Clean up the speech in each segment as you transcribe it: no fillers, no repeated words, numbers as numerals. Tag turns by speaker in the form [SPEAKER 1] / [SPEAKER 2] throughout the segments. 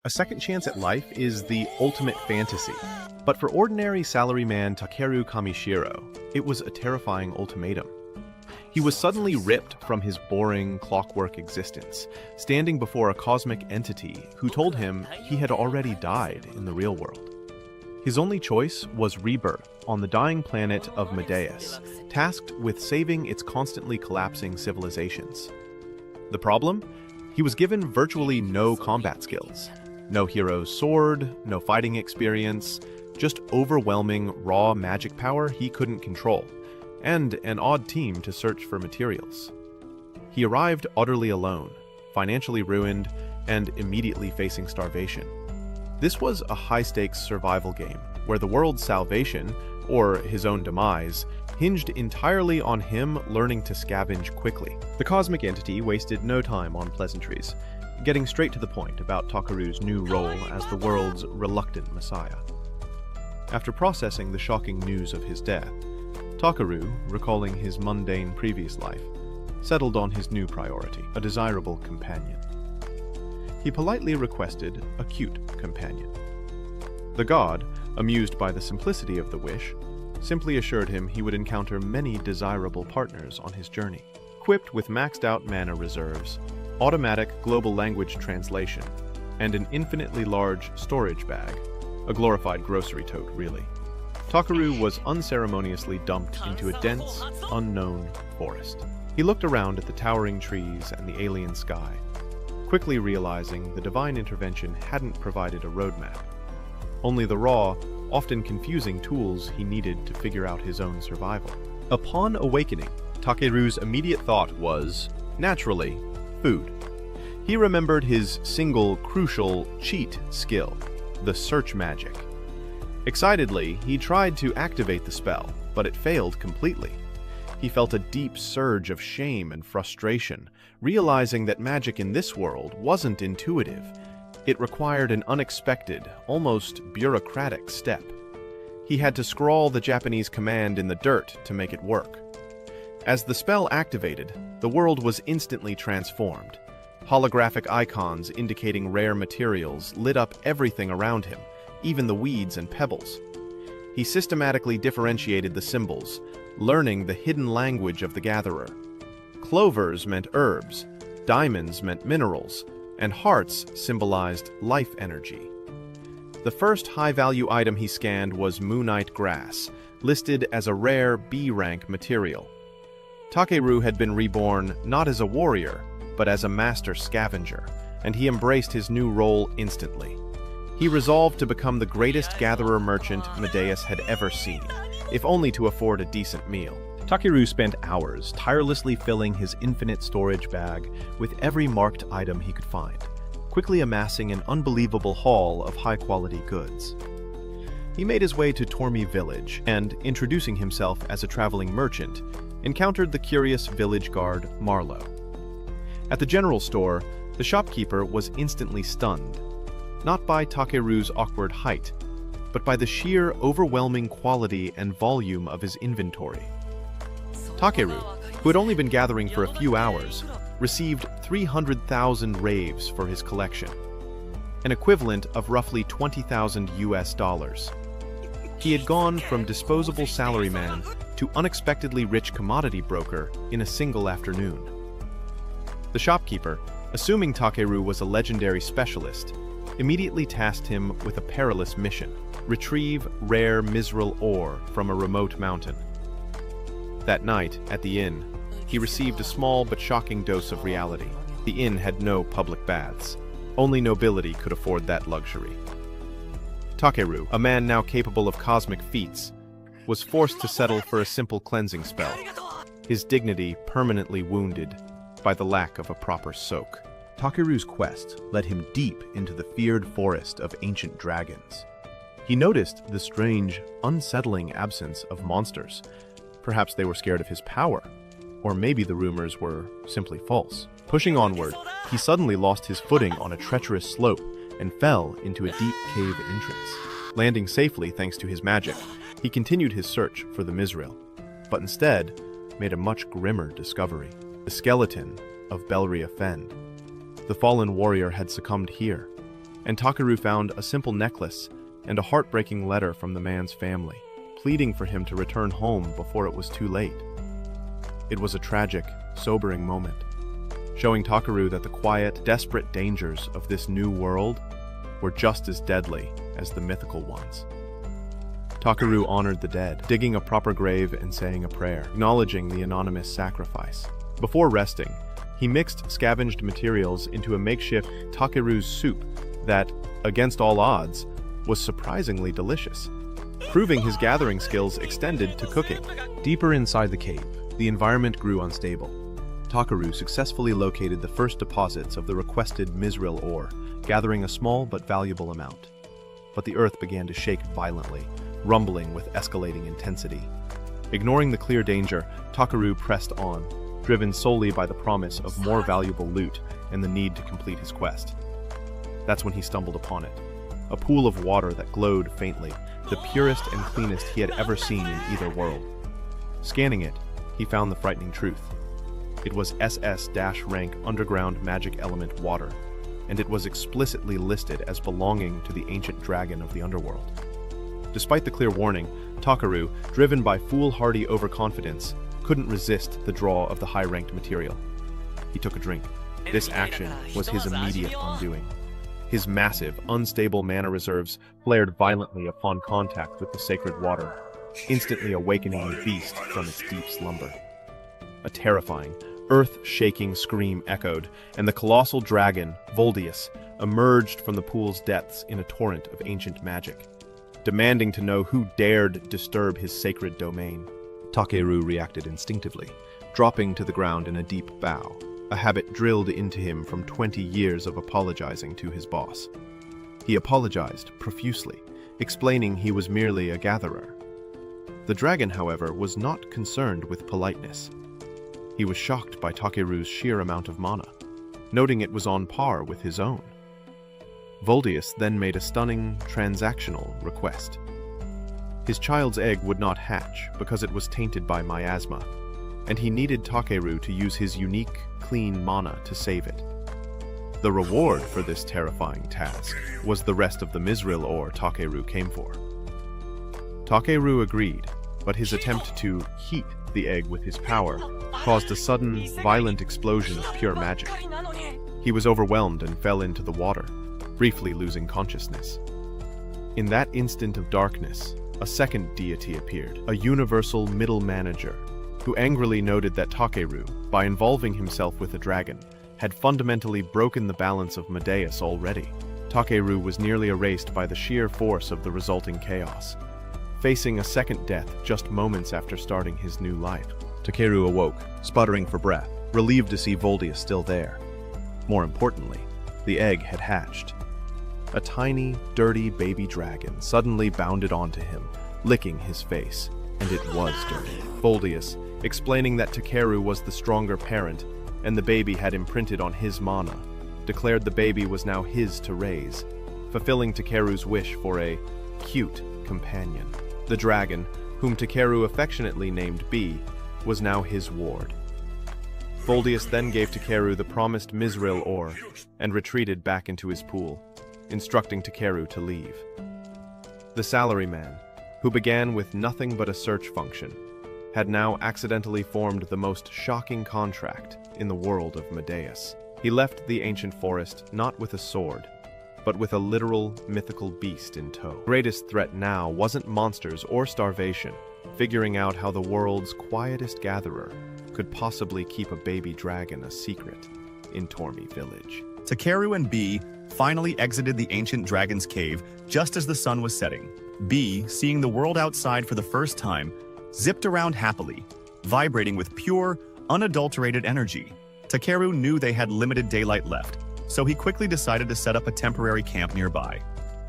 [SPEAKER 1] A second chance at life is the ultimate fantasy. But for ordinary salaryman Takeru Kamishiro, it was a terrifying ultimatum. He was suddenly ripped from his boring, clockwork existence, standing before a cosmic entity who told him he had already died in the real world. His only choice was rebirth on the dying planet of Medeus, tasked with saving its constantly collapsing civilizations. The problem? He was given virtually no combat skills. No hero's sword, no fighting experience, just overwhelming raw magic power he couldn't control, and an odd team to search for materials. He arrived utterly alone, financially ruined, and immediately facing starvation. This was a high-stakes survival game, where the world's salvation, or his own demise, hinged entirely on him learning to scavenge quickly. The cosmic entity wasted no time on pleasantries, getting straight to the point about Takeru's new role as the world's reluctant messiah. After processing the shocking news of his death, Takeru, recalling his mundane previous life, settled on his new priority, a desirable companion. He politely requested a cute companion. The god, amused by the simplicity of the wish, simply assured him he would encounter many desirable partners on his journey. Equipped with maxed-out mana reserves, automatic global language translation, and an infinitely large storage bag, a glorified grocery tote, really, Takeru was unceremoniously dumped into a dense, unknown forest. He looked around at the towering trees and the alien sky, quickly realizing the divine intervention hadn't provided a roadmap, only the raw, often confusing tools he needed to figure out his own survival. Upon awakening, Takeru's immediate thought was, naturally, food. He remembered his single, crucial cheat skill, the search magic. Excitedly, he tried to activate the spell, but it failed completely. He felt a deep surge of shame and frustration, realizing that magic in this world wasn't intuitive. It required an unexpected, almost bureaucratic step. He had to scrawl the Japanese command in the dirt to make it work. As the spell activated, the world was instantly transformed. Holographic icons indicating rare materials lit up everything around him, even the weeds and pebbles. He systematically differentiated the symbols, learning the hidden language of the gatherer. Clovers meant herbs, diamonds meant minerals, and hearts symbolized life energy. The first high-value item he scanned was moonite grass, listed as a rare B-rank material. Takeru had been reborn not as a warrior, but as a master scavenger, and he embraced his new role instantly. He resolved to become the greatest gatherer merchant Medeus had ever seen, if only to afford a decent meal. Takeru spent hours tirelessly filling his infinite storage bag with every marked item he could find, quickly amassing an unbelievable haul of high-quality goods. He made his way to Tormi village and, introducing himself as a traveling merchant, encountered the curious village guard Marlowe. At the general store, the shopkeeper was instantly stunned, not by Takeru's awkward height, but by the sheer overwhelming quality and volume of his inventory. Takeru, who had only been gathering for a few hours, received 300,000 raves for his collection, an equivalent of roughly $20,000 US. He had gone from disposable salaryman to unexpectedly rich commodity broker in a single afternoon. The shopkeeper, assuming Takeru was a legendary specialist, immediately tasked him with a perilous mission: retrieve rare Mizral ore from a remote mountain. That night, at the inn, he received a small but shocking dose of reality. The inn had no public baths. Only nobility could afford that luxury. Takeru, a man now capable of cosmic feats, was forced to settle for a simple cleansing spell, his dignity permanently wounded by the lack of a proper soak. Takeru's quest led him deep into the feared forest of ancient dragons. He noticed the strange, unsettling absence of monsters. Perhaps they were scared of his power, or maybe the rumors were simply false. Pushing onward, he suddenly lost his footing on a treacherous slope and fell into a deep cave entrance. Landing safely thanks to his magic, he continued his search for the Mizrail, but instead made a much grimmer discovery: the skeleton of Belria Fend. The fallen warrior had succumbed here, and Takeru found a simple necklace and a heartbreaking letter from the man's family, pleading for him to return home before it was too late. It was a tragic, sobering moment, showing Takeru that the quiet, desperate dangers of this new world were just as deadly as the mythical ones. Takeru honored the dead, digging a proper grave and saying a prayer, acknowledging the anonymous sacrifice. Before resting, he mixed scavenged materials into a makeshift Takeru's soup that, against all odds, was surprisingly delicious, proving his gathering skills extended to cooking. Deeper inside the cave, the environment grew unstable. Takeru successfully located the first deposits of the requested Mizril ore, gathering a small but valuable amount. But the earth began to shake violently, rumbling with escalating intensity. Ignoring the clear danger, Takeru pressed on, driven solely by the promise of more valuable loot and the need to complete his quest. That's when he stumbled upon it, a pool of water that glowed faintly, the purest and cleanest he had ever seen in either world. Scanning it, he found the frightening truth. It was SS-rank underground magic element water, and it was explicitly listed as belonging to the ancient dragon of the underworld. Despite the clear warning, Takeru, driven by foolhardy overconfidence, couldn't resist the draw of the high-ranked material. He took a drink. This action was his immediate undoing. His massive, unstable mana reserves flared violently upon contact with the sacred water, instantly awakening the beast from its deep slumber. A terrifying, earth-shaking scream echoed, and the colossal dragon, Voldius, emerged from the pool's depths in a torrent of ancient magic, demanding to know who dared disturb his sacred domain. Takeru reacted instinctively, dropping to the ground in a deep bow, a habit drilled into him from 20 years of apologizing to his boss. He apologized profusely, explaining he was merely a gatherer. The dragon, however, was not concerned with politeness. He was shocked by Takeru's sheer amount of mana, noting it was on par with his own. Voldius then made a stunning, transactional request. His child's egg would not hatch because it was tainted by miasma, and he needed Takeru to use his unique, clean mana to save it. The reward for this terrifying task was the rest of the Mizril ore Takeru came for. Takeru agreed, but his attempt to heat the egg with his power caused a sudden, violent explosion of pure magic. He was overwhelmed and fell into the water, briefly losing consciousness. In that instant of darkness, a second deity appeared, a universal middle manager, who angrily noted that Takeru, by involving himself with the dragon, had fundamentally broken the balance of Medeus already. Takeru was nearly erased by the sheer force of the resulting chaos, facing a second death just moments after starting his new life. Takeru awoke, sputtering for breath, relieved to see Voldius still there. More importantly, the egg had hatched. A tiny, dirty baby dragon suddenly bounded onto him, licking his face, and it was dirty. Voldius, explaining that Takeru was the stronger parent, and the baby had imprinted on his mana, declared the baby was now his to raise, fulfilling Takeru's wish for a cute companion. The dragon, whom Takeru affectionately named B, was now his ward. Voldius then gave Takeru the promised Mizril ore and retreated back into his pool, instructing Takeru to leave. The salaryman, who began with nothing but a search function, had now accidentally formed the most shocking contract in the world of Medeus. He left the ancient forest not with a sword, but with a literal mythical beast in tow. The greatest threat now wasn't monsters or starvation, figuring out how the world's quietest gatherer could possibly keep a baby dragon a secret in Tormi village.
[SPEAKER 2] Takeru and B finally exited the ancient dragon's cave just as the sun was setting. B, seeing the world outside for the first time, zipped around happily, vibrating with pure, unadulterated energy. Takeru knew they had limited daylight left, so he quickly decided to set up a temporary camp nearby.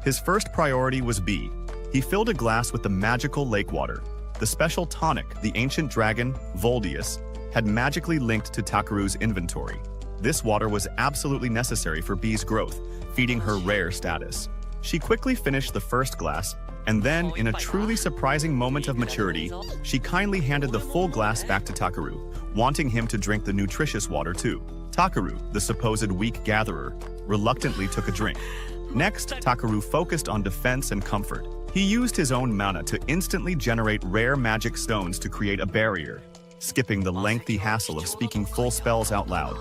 [SPEAKER 2] His first priority was B. He filled a glass with the magical lake water, the special tonic the ancient dragon, Voldius, had magically linked to Takeru's inventory. This water was absolutely necessary for B's growth, feeding her rare status. She quickly finished the first glass, and then, in a truly surprising moment of maturity, she kindly handed the full glass back to Takeru, wanting him to drink the nutritious water too. Takeru, the supposed weak gatherer, reluctantly took a drink, Next, Takaru focused on defense and comfort. He used his own mana to instantly generate rare magic stones to create a barrier, skipping the lengthy hassle of speaking full spells out loud.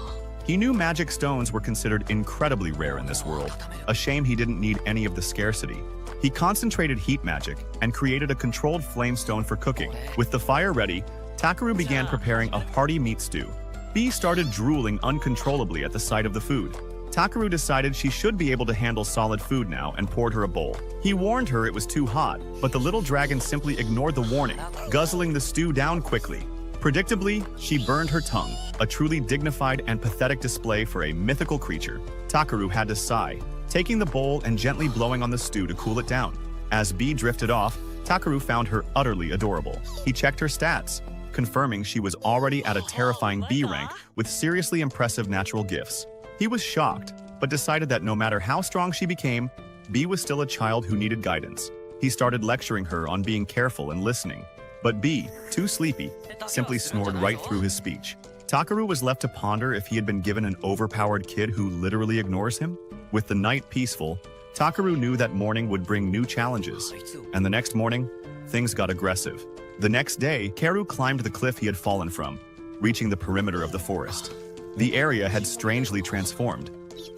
[SPEAKER 2] He knew magic stones were considered incredibly rare in this world. A shame he didn't need any of the scarcity. He concentrated heat magic and created a controlled flame stone for cooking. With the fire ready, Takaru began preparing a hearty meat stew. Bee started drooling uncontrollably at the sight of the food. Takaru decided she should be able to handle solid food now and poured her a bowl. He warned her it was too hot, but the little dragon simply ignored the warning, guzzling the stew down quickly. Predictably, she burned her tongue, a truly dignified and pathetic display for a mythical creature. Takaru had to sigh, taking the bowl and gently blowing on the stew to cool it down. As Bee drifted off, Takaru found her utterly adorable. He checked her stats, confirming she was already at a terrifying B rank with seriously impressive natural gifts. He was shocked, but decided that no matter how strong she became, Bee was still a child who needed guidance. He started lecturing her on being careful and listening. But Bee, too sleepy, simply snored right through his speech. Takaru was left to ponder if he had been given an overpowered kid who literally ignores him. With the night peaceful, Takaru knew that morning would bring new challenges. And the next morning, things got aggressive. The next day, Karu climbed the cliff he had fallen from, reaching the perimeter of the forest. The area had strangely transformed.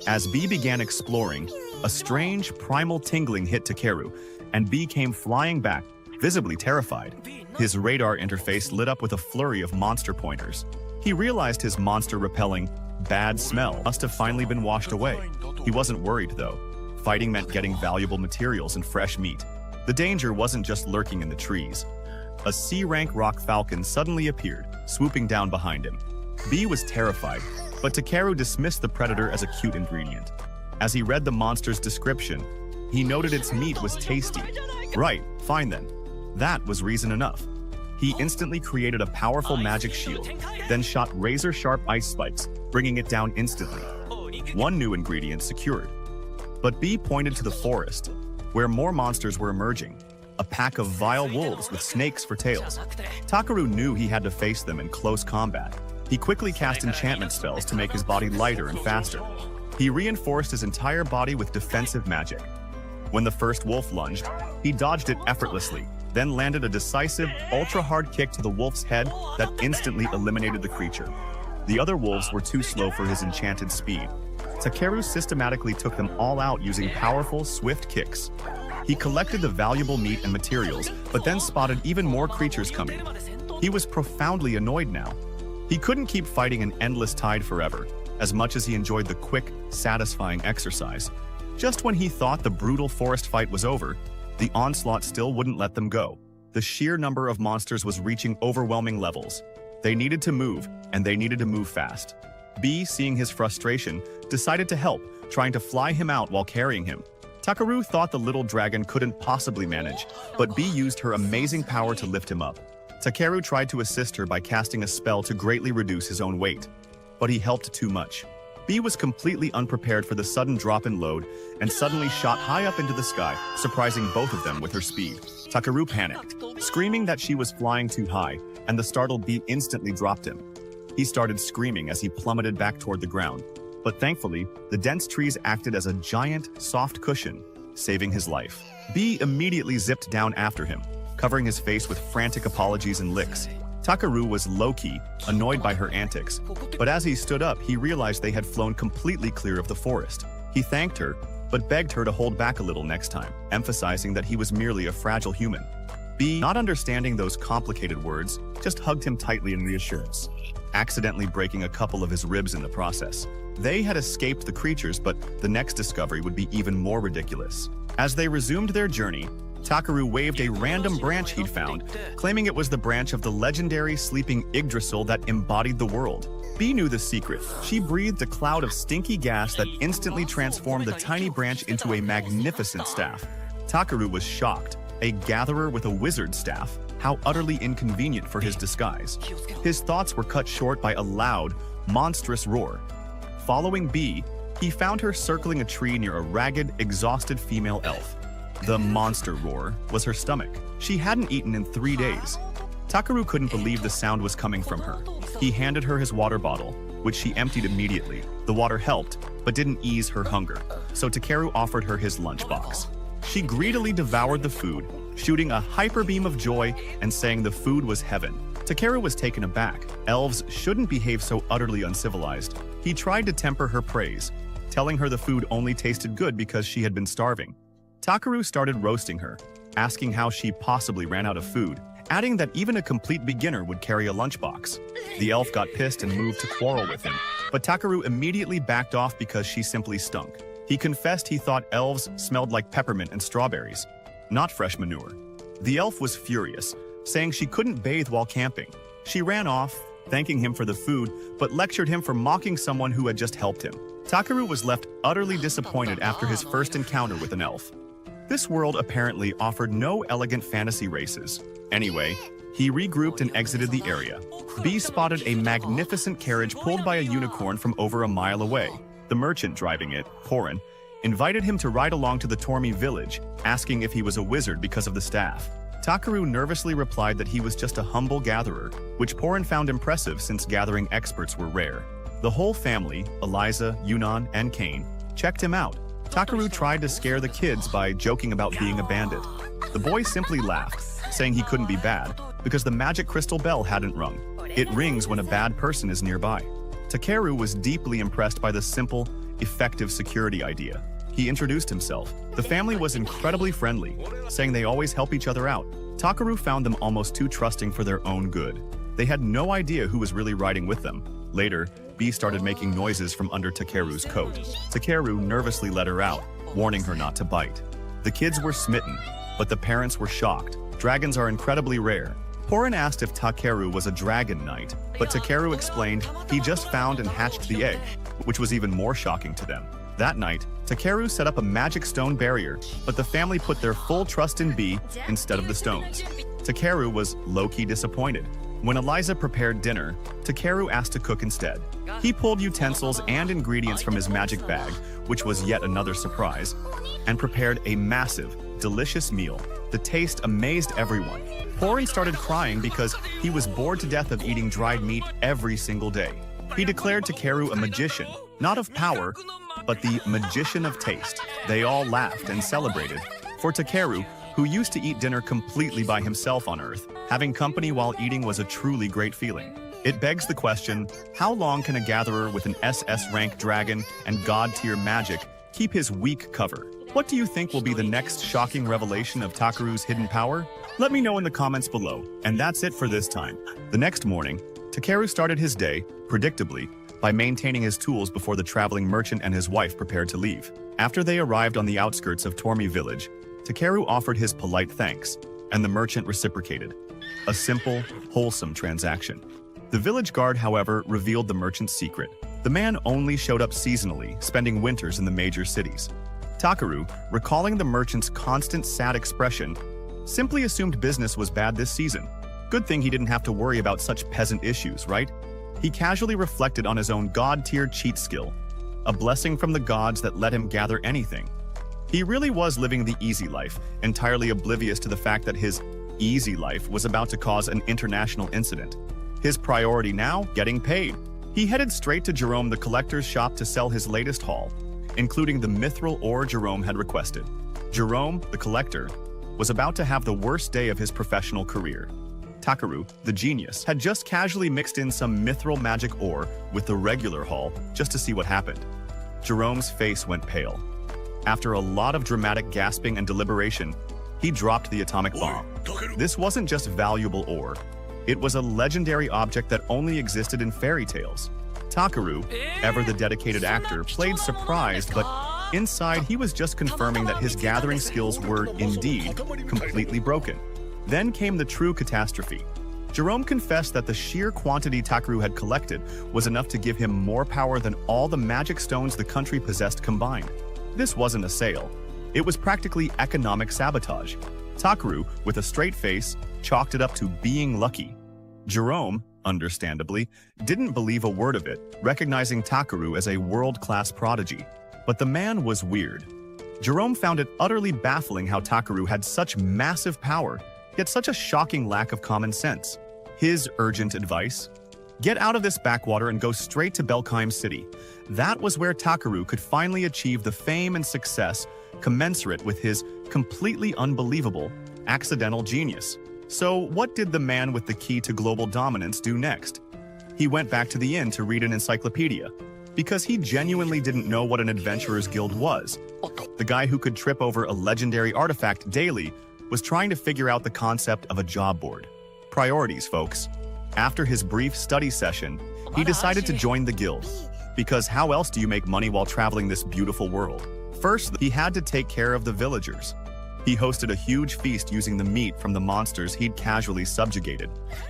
[SPEAKER 2] As Bee began exploring, a strange, primal tingling hit Takeru, and Bee came flying back, visibly terrified. His radar interface lit up with a flurry of monster pointers. He realized his monster-repelling, bad smell must have finally been washed away. He wasn't worried, though. Fighting meant getting valuable materials and fresh meat. The danger wasn't just lurking in the trees. A C-rank rock falcon suddenly appeared, swooping down behind him. Bee was terrified, but Takeru dismissed the predator as a cute ingredient. As he read the monster's description, he noted its meat was tasty. Right, fine then. That was reason enough. He instantly created a powerful magic shield, then shot razor-sharp ice spikes, bringing it down instantly. One new ingredient secured. But Bee pointed to the forest, where more monsters were emerging. A pack of vile wolves with snakes for tails. Takaru knew he had to face them in close combat. He quickly cast enchantment spells to make his body lighter and faster. He reinforced his entire body with defensive magic. When the first wolf lunged, he dodged it effortlessly, then landed a decisive, ultra-hard kick to the wolf's head that instantly eliminated the creature. The other wolves were too slow for his enchanted speed. Takeru systematically took them all out using powerful, swift kicks. He collected the valuable meat and materials, but then spotted even more creatures coming. He was profoundly annoyed now. He couldn't keep fighting an endless tide forever, as much as he enjoyed the quick, satisfying exercise. Just when he thought the brutal forest fight was over, the onslaught still wouldn't let them go. The sheer number of monsters was reaching overwhelming levels. They needed to move, and they needed to move fast. Bee, seeing his frustration, decided to help, trying to fly him out while carrying him. Takaru thought the little dragon couldn't possibly manage, but Bee used her amazing power to lift him up. Takeru tried to assist her by casting a spell to greatly reduce his own weight, but he helped too much. Bee was completely unprepared for the sudden drop in load and suddenly shot high up into the sky, surprising both of them with her speed. Takaru panicked, screaming that she was flying too high, and the startled Bee instantly dropped him. He started screaming as he plummeted back toward the ground, but thankfully, the dense trees acted as a giant, soft cushion, saving his life. Bee immediately zipped down after him, covering his face with frantic apologies and licks. Takaru was low-key, annoyed by her antics, but as he stood up, he realized they had flown completely clear of the forest. He thanked her, but begged her to hold back a little next time, emphasizing that he was merely a fragile human. Bee, not understanding those complicated words, just hugged him tightly in reassurance, accidentally breaking a couple of his ribs in the process. They had escaped the creatures, but the next discovery would be even more ridiculous. As they resumed their journey, Takaru waved a random branch he'd found, claiming it was the branch of the legendary sleeping Yggdrasil that embodied the world. Bee knew the secret. She breathed a cloud of stinky gas that instantly transformed the tiny branch into a magnificent staff. Takaru was shocked. A gatherer with a wizard staff? How utterly inconvenient for his disguise. His thoughts were cut short by a loud, monstrous roar. Following Bee, he found her circling a tree near a ragged, exhausted female elf. The monster roar was her stomach. She hadn't eaten in 3 days. Takaru couldn't believe the sound was coming from her. He handed her his water bottle, which she emptied immediately. The water helped, but didn't ease her hunger, so Takeru offered her his lunchbox. She greedily devoured the food, shooting a hyper beam of joy and saying the food was heaven. Takeru was taken aback. Elves shouldn't behave so utterly uncivilized. He tried to temper her praise, telling her the food only tasted good because she had been starving. Takeru started roasting her, asking how she possibly ran out of food, adding that even a complete beginner would carry a lunchbox. The elf got pissed and moved to quarrel with him, but Takeru immediately backed off because she simply stunk. He confessed he thought elves smelled like peppermint and strawberries, not fresh manure. The elf was furious, saying she couldn't bathe while camping. She ran off, thanking him for the food, but lectured him for mocking someone who had just helped him. Takeru was left utterly disappointed after his first encounter with an elf. This world apparently offered no elegant fantasy races. Anyway, he regrouped and exited the area. B spotted a magnificent carriage pulled by a unicorn from over a mile away. The merchant driving it, Porin, invited him to ride along to the Tormi village, asking if he was a wizard because of the staff. Takeru nervously replied that he was just a humble gatherer, which Porin found impressive since gathering experts were rare. The whole family, Eliza, Yunnan, and Kane, checked him out. Takeru tried to scare the kids by joking about being a bandit. The boy simply laughed, saying he couldn't be bad because the magic crystal bell hadn't rung. It rings when a bad person is nearby. Takeru was deeply impressed by the simple, effective security idea. He introduced himself. The family was incredibly friendly, saying they always help each other out. Takeru found them almost too trusting for their own good. They had no idea who was really riding with them. Later, B started making noises from under Takeru's coat. Takeru nervously let her out, warning her not to bite. The kids were smitten, but the parents were shocked. Dragons are incredibly rare. Porin asked if Takeru was a dragon knight, but Takeru explained he just found and hatched the egg, which was even more shocking to them. That night, Takeru set up a magic stone barrier, but the family put their full trust in B instead of the stones. Takeru was low-key disappointed. When Eliza prepared dinner, Takeru asked to cook instead. He pulled utensils and ingredients from his magic bag, which was yet another surprise, and prepared a massive, delicious meal. The taste amazed everyone. Porin started crying because he was bored to death of eating dried meat every single day. He declared Takeru a magician, not of power, but the magician of taste. They all laughed and celebrated. For Takeru, who used to eat dinner completely by himself on Earth, having company while eating was a truly great feeling. It begs the question, how long can a gatherer with an SS rank dragon and god-tier magic keep his weak cover? What do you think will be the next shocking revelation of Takeru's hidden power? Let me know in the comments below. And that's it for this time. The next morning, Takeru started his day, predictably, by maintaining his tools before the traveling merchant and his wife prepared to leave. After they arrived on the outskirts of Tormi village, Takeru offered his polite thanks, and the merchant reciprocated. A simple, wholesome transaction. The village guard, however, revealed the merchant's secret. The man only showed up seasonally, spending winters in the major cities. Takeru, recalling the merchant's constant sad expression, simply assumed business was bad this season. Good thing he didn't have to worry about such peasant issues, right? He casually reflected on his own god-tier cheat skill, a blessing from the gods that let him gather anything. He really was living the easy life, entirely oblivious to the fact that his easy life was about to cause an international incident. His priority now, getting paid. He headed straight to Jerome the collector's shop to sell his latest haul, including the mithril ore Jerome had requested. Jerome, the collector, was about to have the worst day of his professional career. Takeru, the genius, had just casually mixed in some mithril magic ore with the regular haul just to see what happened. Jerome's face went pale. After a lot of dramatic gasping and deliberation, he dropped the atomic bomb. This wasn't just valuable ore. It was a legendary object that only existed in fairy tales. Takeru, ever the dedicated actor, played surprised, but inside he was just confirming that his gathering skills were, indeed, completely broken. Then came the true catastrophe. Jerome confessed that the sheer quantity Takeru had collected was enough to give him more power than all the magic stones the country possessed combined. This wasn't a sale. It was practically economic sabotage. Takeru, with a straight face, chalked it up to being lucky. Jerome, understandably, didn't believe a word of it, recognizing Takeru as a world-class prodigy. But the man was weird. Jerome found it utterly baffling how Takeru had such massive power, yet such a shocking lack of common sense. His urgent advice? Get out of this backwater and go straight to Belkheim City. That was where Takeru could finally achieve the fame and success commensurate with his completely unbelievable, accidental genius. So what did the man with the key to global dominance do next? He went back to the inn to read an encyclopedia, because he genuinely didn't know what an adventurer's guild was. The guy who could trip over a legendary artifact daily was trying to figure out the concept of a job board. Priorities, folks. After his brief study session, he decided to join the guild, because how else do you make money while traveling this beautiful world? First, he had to take care of the villagers. He hosted a huge feast using the meat from the monsters he'd casually subjugated,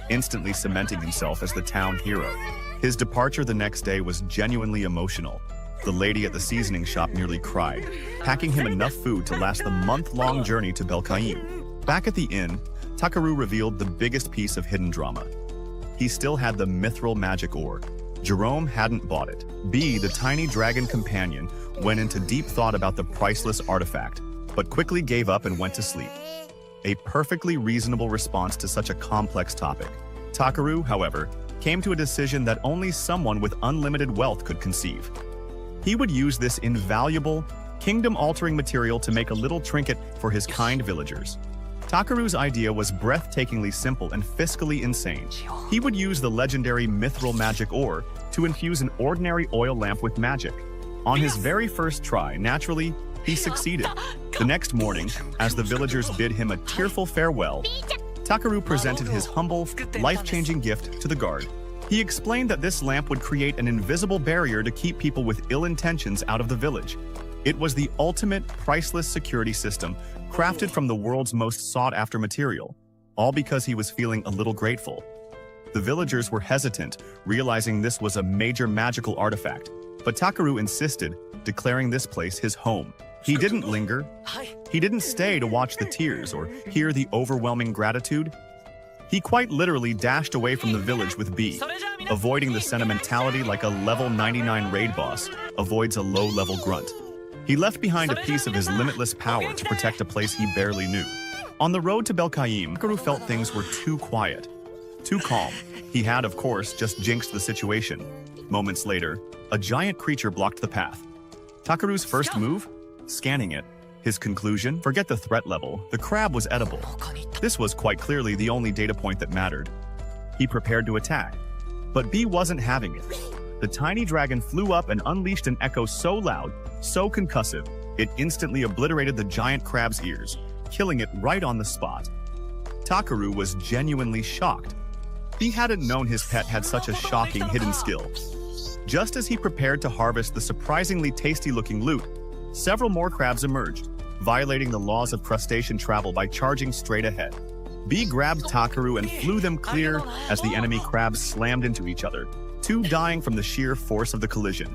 [SPEAKER 2] instantly cementing himself as the town hero. His departure the next day was genuinely emotional. The lady at the seasoning shop nearly cried, packing him enough food to last the month-long journey to Belkheim. Back at the inn, Takeru revealed the biggest piece of hidden drama. He still had the mithril magic ore. Jerome hadn't bought it. B, the tiny dragon companion, went into deep thought about the priceless artifact, but quickly gave up and went to sleep. A perfectly reasonable response to such a complex topic. Takeru, however, came to a decision that only someone with unlimited wealth could conceive. He would use this invaluable, kingdom-altering material to make a little trinket for his kind villagers. Takeru's idea was breathtakingly simple and fiscally insane. He would use the legendary mithril magic ore to infuse an ordinary oil lamp with magic. On his very first try, naturally, he succeeded. The next morning, as the villagers bid him a tearful farewell, Takeru presented his humble, life-changing gift to the guard. He explained that this lamp would create an invisible barrier to keep people with ill intentions out of the village. It was the ultimate, priceless security system, crafted from the world's most sought-after material, all because he was feeling a little grateful. The villagers were hesitant, realizing this was a major magical artifact, but Takeru insisted, declaring this place his home. He didn't linger. He didn't stay to watch the tears or hear the overwhelming gratitude. He quite literally dashed away from the village with B, avoiding the sentimentality like a level 99 raid boss avoids a low-level grunt. He left behind a piece of his limitless power to protect a place he barely knew. On the road to Belkheim, Takeru felt things were too quiet, too calm. He had, of course, just jinxed the situation. Moments later, a giant creature blocked the path. Takeru's first move? Scanning it. His conclusion? Forget the threat level. The crab was edible. This was quite clearly the only data point that mattered. He prepared to attack, but B wasn't having it. The tiny dragon flew up and unleashed an echo so loud, so concussive, it instantly obliterated the giant crab's ears, killing it right on the spot. Takeru was genuinely shocked. He hadn't known his pet had such a shocking hidden skill. Just as he prepared to harvest the surprisingly tasty-looking loot, several more crabs emerged, violating the laws of crustacean travel by charging straight ahead. B grabbed Takeru and flew them clear as the enemy crabs slammed into each other, two dying from the sheer force of the collision.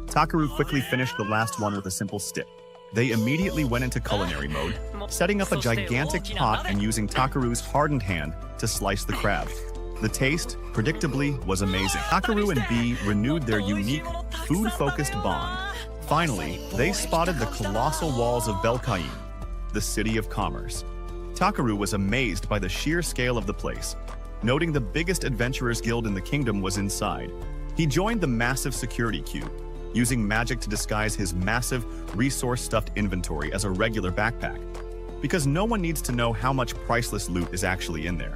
[SPEAKER 2] Takeru quickly finished the last one with a simple stick. They immediately went into culinary mode, setting up a gigantic pot and using Takeru's hardened hand to slice the crab. The taste, predictably, was amazing. Takeru and B renewed their unique, food-focused bond. Finally, they spotted the colossal walls of Belkheim, the city of commerce. Takeru was amazed by the sheer scale of the place. Noting the biggest adventurers guild in the kingdom was inside, he joined the massive security queue, using magic to disguise his massive, resource-stuffed inventory as a regular backpack, because no one needs to know how much priceless loot is actually in there.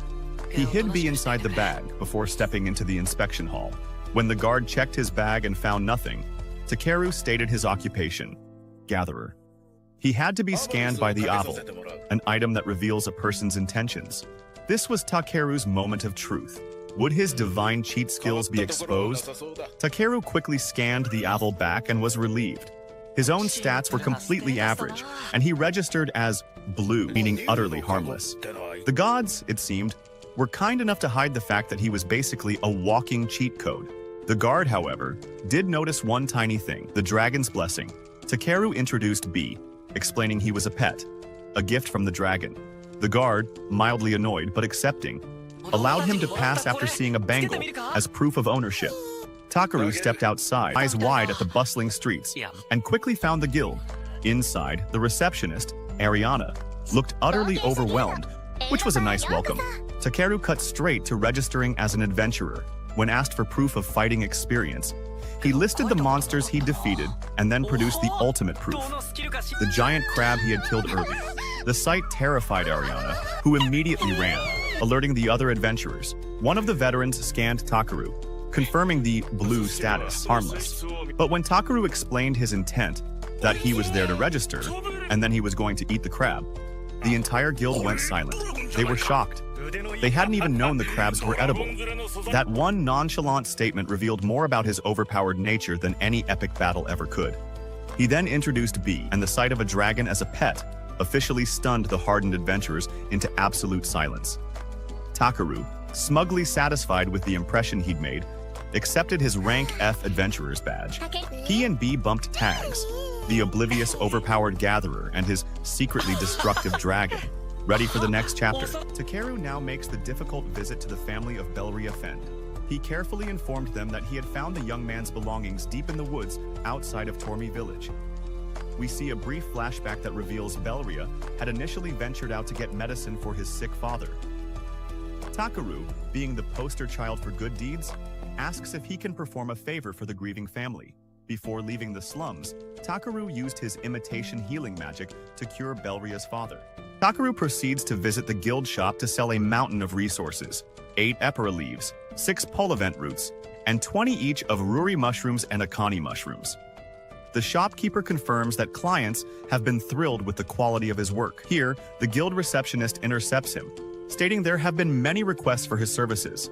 [SPEAKER 2] He hid B inside the bag before stepping into the inspection hall. When the guard checked his bag and found nothing, Takeru stated his occupation, gatherer. He had to be scanned by the Aval, an item that reveals a person's intentions. This was Takeru's moment of truth. Would his divine cheat skills be exposed? Takeru quickly scanned the Aval back and was relieved. His own stats were completely average, and he registered as blue, meaning utterly harmless. The gods, it seemed, were kind enough to hide the fact that he was basically a walking cheat code. The guard, however, did notice one tiny thing, the dragon's blessing. Takeru introduced B, explaining he was a pet, a gift from the dragon. The guard, mildly annoyed but accepting, allowed him to pass after seeing a bangle as proof of ownership. Takeru stepped outside, eyes wide at the bustling streets, and quickly found the guild. Inside, the receptionist, Ariana, looked utterly overwhelmed, which was a nice welcome. Takeru cut straight to registering as an adventurer. When asked for proof of fighting experience, he listed the monsters he'd defeated and then produced the ultimate proof, the giant crab he had killed early. The sight terrified Ariana, who immediately ran, alerting the other adventurers. One of the veterans scanned Takaru, confirming the blue status, harmless. But when Takaru explained his intent, that he was there to register, and then he was going to eat the crab, the entire guild went silent. They were shocked. They hadn't even known the crabs were edible. That one nonchalant statement revealed more about his overpowered nature than any epic battle ever could. He then introduced B, and the sight of a dragon as a pet officially stunned the hardened adventurers into absolute silence. Takaru, smugly satisfied with the impression he'd made, accepted his rank F adventurer's badge. He and B bumped tags, the oblivious overpowered gatherer and his secretly destructive dragon, ready for the next chapter. Takeru now makes the difficult visit to the family of Belria Fend. He carefully informed them that he had found the young man's belongings deep in the woods outside of Tormi village. We see a brief flashback that reveals Belria had initially ventured out to get medicine for his sick father. Takaru, being the poster child for good deeds, asks if he can perform a favor for the grieving family. Before leaving the slums, Takaru used his imitation healing magic to cure Belria's father. Takaru proceeds to visit the guild shop to sell a mountain of resources, 8 epera leaves, 6 polivent roots, and 20 each of ruri mushrooms and akani mushrooms. The shopkeeper confirms that clients have been thrilled with the quality of his work. Here, the guild receptionist intercepts him, stating there have been many requests for his services.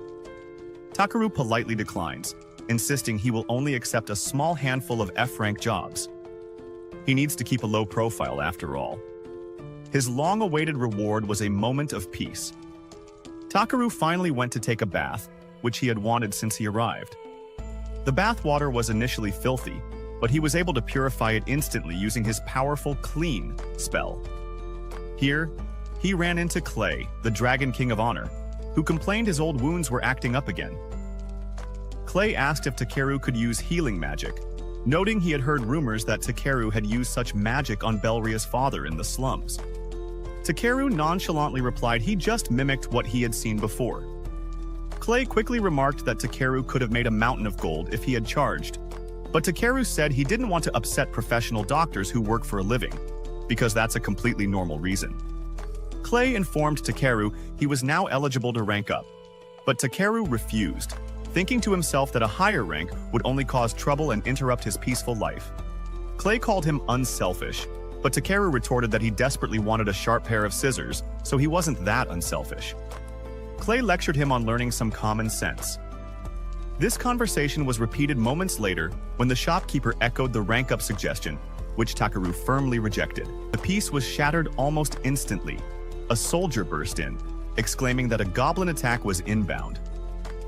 [SPEAKER 2] Takaru politely declines, insisting he will only accept a small handful of F-rank jobs. He needs to keep a low profile after all. His long-awaited reward was a moment of peace. Takaru finally went to take a bath, which he had wanted since he arrived. The bath water was initially filthy, but he was able to purify it instantly using his powerful Clean spell. Here, he ran into Clay, the Dragon King of Honor, who complained his old wounds were acting up again. Clay asked if Takeru could use healing magic, noting he had heard rumors that Takeru had used such magic on Belria's father in the slums. Takeru nonchalantly replied he just mimicked what he had seen before. Clay quickly remarked that Takeru could have made a mountain of gold if he had charged, but Takeru said he didn't want to upset professional doctors who work for a living, because that's a completely normal reason. Clay informed Takeru he was now eligible to rank up, but Takeru refused, thinking to himself that a higher rank would only cause trouble and interrupt his peaceful life. Clay called him unselfish, but Takeru retorted that he desperately wanted a sharp pair of scissors, so he wasn't that unselfish. Clay lectured him on learning some common sense. This conversation was repeated moments later when the shopkeeper echoed the rank-up suggestion, which Takaru firmly rejected. The peace was shattered almost instantly. A soldier burst in, exclaiming that a goblin attack was inbound.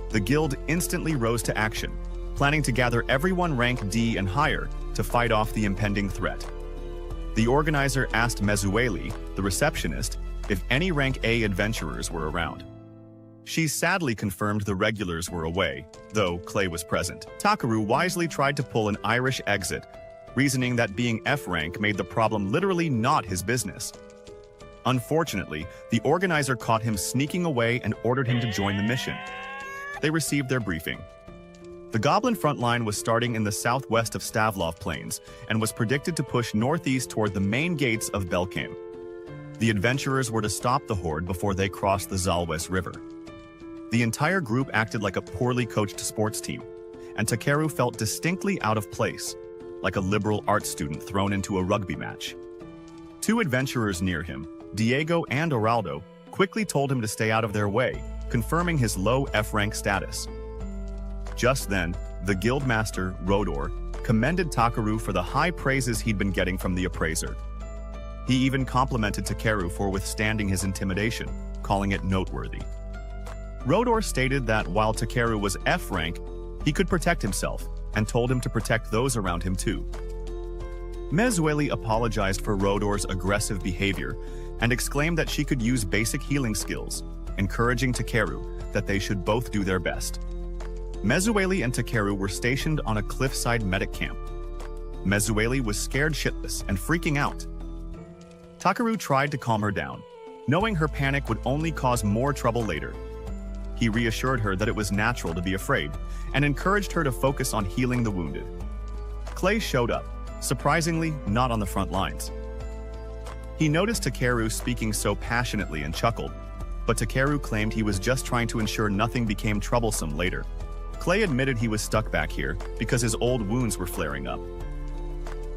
[SPEAKER 2] The guild instantly rose to action, planning to gather everyone rank D and higher to fight off the impending threat. The organizer asked Mezueli, the receptionist, if any rank A adventurers were around. She sadly confirmed the regulars were away, though Clay was present. Takaru wisely tried to pull an Irish exit, reasoning that being F rank made the problem literally not his business. Unfortunately, the organizer caught him sneaking away and ordered him to join the mission. They received their briefing. The Goblin front line was starting in the southwest of Stavlov Plains and was predicted to push northeast toward the main gates of Belkame. The adventurers were to stop the horde before they crossed the Zalwes River. The entire group acted like a poorly coached sports team, and Takeru felt distinctly out of place, like a liberal arts student thrown into a rugby match. 2 adventurers near him, Diego and Oraldo, quickly told him to stay out of their way, confirming his low F-rank status. Just then, the guildmaster, Rodor, commended Takaru for the high praises he'd been getting from the appraiser. He even complimented Takeru for withstanding his intimidation, calling it noteworthy. Rodor stated that while Takeru was F rank, he could protect himself, and told him to protect those around him too. Mezueli apologized for Rodor's aggressive behavior and exclaimed that she could use basic healing skills, encouraging Takeru that they should both do their best. Mezueli and Takeru were stationed on a cliffside medic camp. Mezueli was scared shitless and freaking out. Takaru tried to calm her down, knowing her panic would only cause more trouble later. He reassured her that it was natural to be afraid and encouraged her to focus on healing the wounded. Clay showed up, surprisingly not on the front lines. He noticed Takeru speaking so passionately and chuckled, but Takeru claimed he was just trying to ensure nothing became troublesome later. Clay admitted he was stuck back here because his old wounds were flaring up.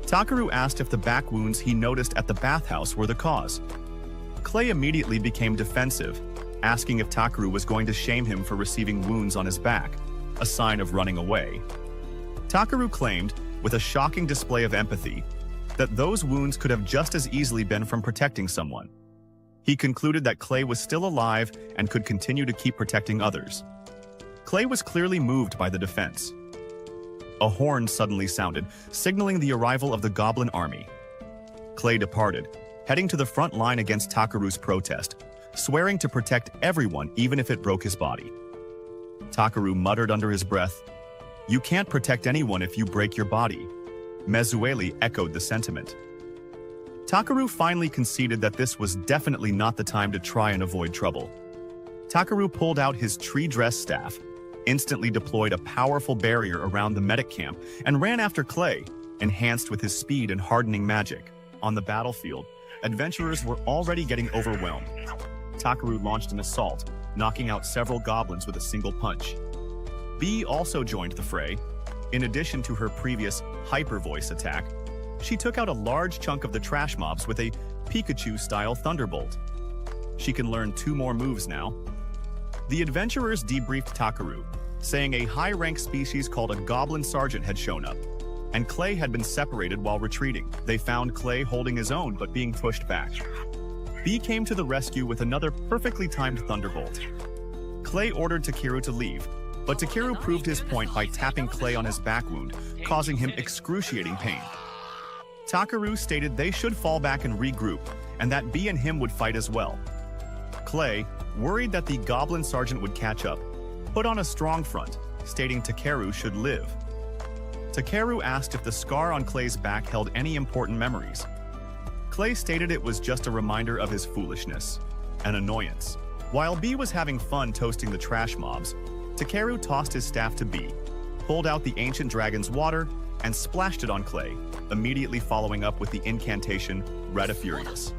[SPEAKER 2] Takeru asked if the back wounds he noticed at the bathhouse were the cause. Clay immediately became defensive, asking if Takeru was going to shame him for receiving wounds on his back, a sign of running away. Takeru claimed, with a shocking display of empathy, that those wounds could have just as easily been from protecting someone. He concluded that Clay was still alive and could continue to keep protecting others. Clay was clearly moved by the defense. A horn suddenly sounded, signaling the arrival of the goblin army. Clay departed, heading to the front line against Takeru's protest, swearing to protect everyone even if it broke his body. Takeru muttered under his breath, "You can't protect anyone if you break your body." Mezueli echoed the sentiment. Takeru finally conceded that this was definitely not the time to try and avoid trouble. Takeru pulled out his tree-dress staff, instantly deployed a powerful barrier around the medic camp, and ran after Clay, enhanced with his speed and hardening magic. On the battlefield, adventurers were already getting overwhelmed. Takeru launched an assault, knocking out several goblins with a single punch. B also joined the fray. In addition to her previous hyper voice attack, she took out a large chunk of the trash mobs with a Pikachu-style thunderbolt. She can learn 2 more moves now. The adventurers debriefed Takeru, saying a high-rank species called a goblin sergeant had shown up, and Clay had been separated while retreating. They found Clay holding his own but being pushed back. B came to the rescue with another perfectly timed thunderbolt. Clay ordered Takeru to leave, but Takeru proved his point by tapping Clay on his back wound, causing him excruciating pain. Takeru stated they should fall back and regroup, and that B and him would fight as well. Clay, worried that the goblin sergeant would catch up, put on a strong front, stating Takeru should live. Takeru asked if the scar on Clay's back held any important memories. Clay stated it was just a reminder of his foolishness, an annoyance. While B was having fun toasting the trash mobs, Takeru tossed his staff to B, pulled out the ancient dragon's water, and splashed it on Clay, immediately following up with the incantation, Reda Furious.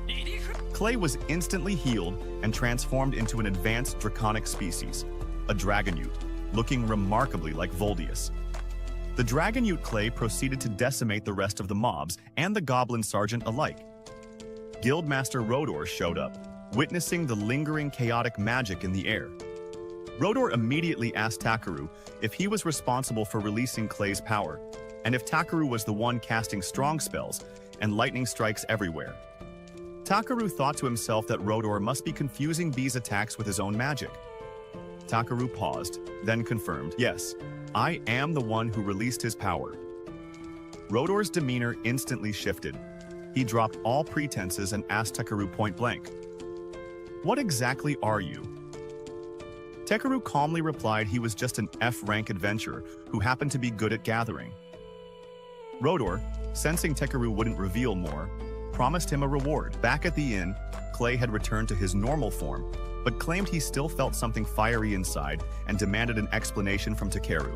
[SPEAKER 2] Clay was instantly healed and transformed into an advanced draconic species, a Dragonute, looking remarkably like Voldius. The Dragonute Clay proceeded to decimate the rest of the mobs and the goblin sergeant alike. Guildmaster Rodor showed up, witnessing the lingering chaotic magic in the air. Rodor immediately asked Takeru if he was responsible for releasing Clay's power, and if Takeru was the one casting strong spells and lightning strikes everywhere. Takeru thought to himself that Rodor must be confusing B's attacks with his own magic. Takeru paused, then confirmed, "Yes, I am the one who released his power." Rodor's demeanor instantly shifted. He dropped all pretenses and asked Takeru point blank, "What exactly are you?" Takeru calmly replied he was just an F-rank adventurer who happened to be good at gathering. Rodor, sensing Takeru wouldn't reveal more, promised him a reward. Back at the inn, Clay had returned to his normal form, but claimed he still felt something fiery inside and demanded an explanation from Takeru.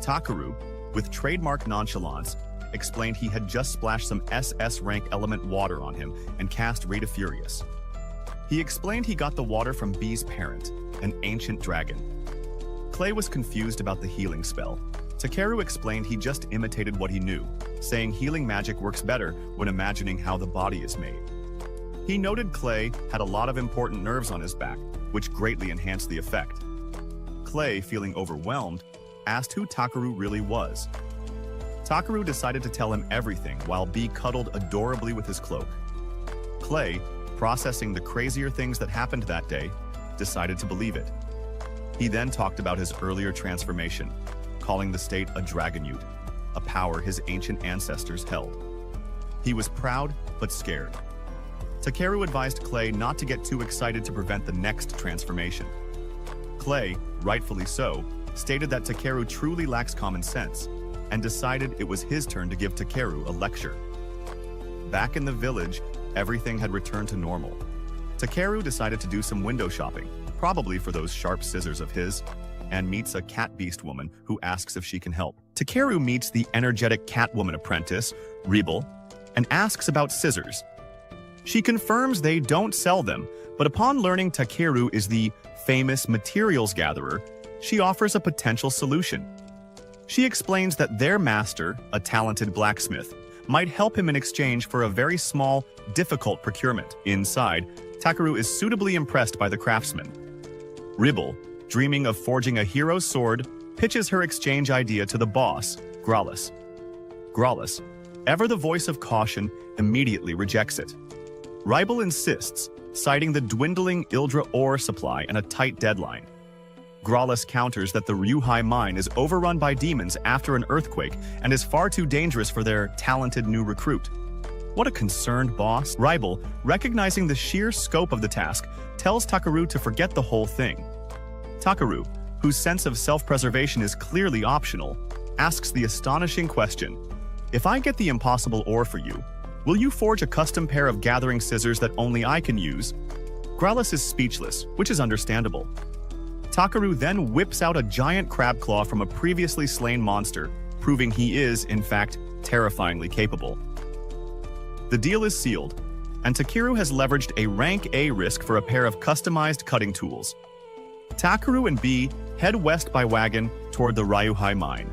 [SPEAKER 2] Takeru, with trademark nonchalance, explained he had just splashed some SS rank element water on him and cast Reda Furious. He explained he got the water from B's parent, an ancient dragon. Clay was confused about the healing spell. Takeru explained he just imitated what he knew, saying healing magic works better when imagining how the body is made. He noted Clay had a lot of important nerves on his back, which greatly enhanced the effect. Clay, feeling overwhelmed, asked who Takeru really was. Takeru decided to tell him everything while B cuddled adorably with his cloak. Clay, processing the crazier things that happened that day, decided to believe it. He then talked about his earlier transformation, calling the state a Dragonute, a power his ancient ancestors held. He was proud, but scared. Takeru advised Clay not to get too excited to prevent the next transformation. Clay, rightfully so, stated that Takeru truly lacks common sense, and decided it was his turn to give Takeru a lecture. Back in the village, everything had returned to normal. Takeru decided to do some window shopping, probably for those sharp scissors of his, and meets a cat beast woman who asks if she can help. Takeru meets the energetic Catwoman apprentice, Rebel, and asks about scissors. She confirms they don't sell them, but upon learning Takeru is the famous materials gatherer, she offers a potential solution. She explains that their master, a talented blacksmith, might help him in exchange for a very small, difficult procurement. Inside, Takeru is suitably impressed by the craftsman. Rebel, dreaming of forging a hero's sword, pitches her exchange idea to the boss, Grallis. Grallis, ever the voice of caution, immediately rejects it. Ribel insists, citing the dwindling Ildra ore supply and a tight deadline. Grallis counters that the Ryuhai mine is overrun by demons after an earthquake and is far too dangerous for their talented new recruit. What a concerned boss. Ribel, recognizing the sheer scope of the task, tells Takeru to forget the whole thing. Takeru, whose sense of self-preservation is clearly optional, asks the astonishing question, "If I get the impossible ore for you, will you forge a custom pair of gathering scissors that only I can use?" Grallis is speechless, which is understandable. Takeru then whips out a giant crab claw from a previously slain monster, proving he is, in fact, terrifyingly capable. The deal is sealed, and Takeru has leveraged a rank A risk for a pair of customized cutting tools. Takeru and B head west by wagon toward the Ryuhai mine.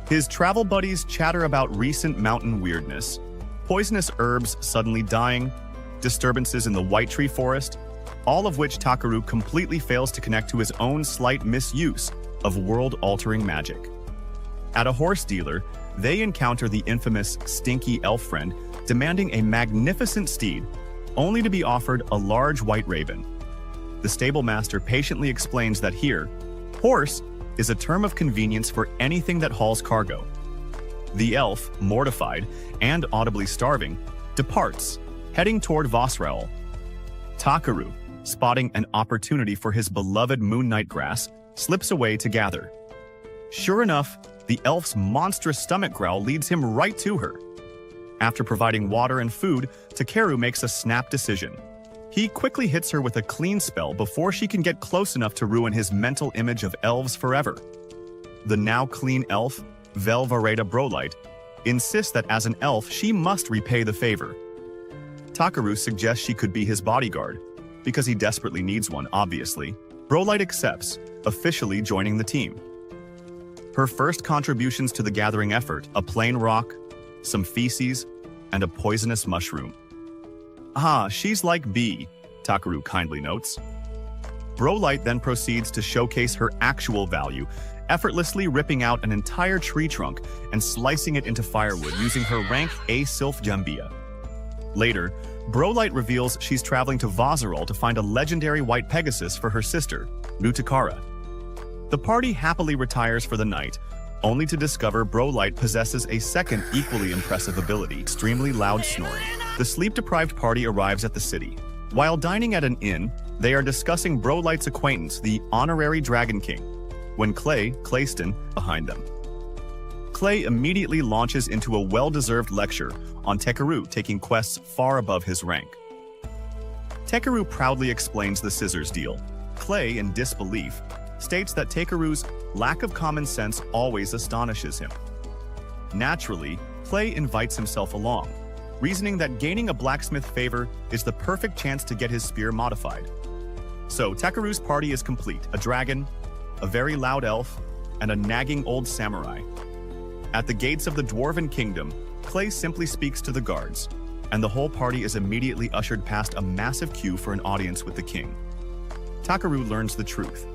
[SPEAKER 2] His travel buddies chatter about recent mountain weirdness, poisonous herbs suddenly dying, disturbances in the White Tree Forest, all of which Takeru completely fails to connect to his own slight misuse of world-altering magic. At a horse dealer, they encounter the infamous Stinky Elf Friend demanding a magnificent steed, only to be offered a large white raven. The stable master patiently explains that here, horse is a term of convenience for anything that hauls cargo. The elf, mortified and audibly starving, departs, heading toward Vosrael. Takeru, spotting an opportunity for his beloved Moon Knight grass, slips away to gather. Sure enough, the elf's monstrous stomach growl leads him right to her. After providing water and food, Takeru makes a snap decision. He quickly hits her with a clean spell before she can get close enough to ruin his mental image of elves forever. The now clean elf, Velvareda Brolight, insists that as an elf she must repay the favor. Takeru suggests she could be his bodyguard, because he desperately needs one, obviously. Brolight accepts, officially joining the team. Her first contributions to the gathering effort, a plain rock, some feces, and a poisonous mushroom. "Ah, she's like B," Takeru kindly notes. Brolight then proceeds to showcase her actual value, effortlessly ripping out an entire tree trunk and slicing it into firewood using her rank A Sylph Jambia. Later, Brolight reveals she's traveling to Vosrael to find a legendary white Pegasus for her sister, Nutakara. The party happily retires for the night, only to discover Brolight possesses a second equally impressive ability, extremely loud snoring. The sleep-deprived party arrives at the city. While dining at an inn, they are discussing Brolight's acquaintance, the honorary Dragon King, when Clayston, behind them. Clay immediately launches into a well-deserved lecture on Takeru taking quests far above his rank. Takeru proudly explains the scissors deal. Clay, in disbelief, states that Takeru's lack of common sense always astonishes him. Naturally, Clay invites himself along, reasoning that gaining a blacksmith favor is the perfect chance to get his spear modified. So Takeru's party is complete: a dragon, a very loud elf, and a nagging old samurai. At the gates of the Dwarven Kingdom, Clay simply speaks to the guards, and the whole party is immediately ushered past a massive queue for an audience with the king. Takeru learns the truth.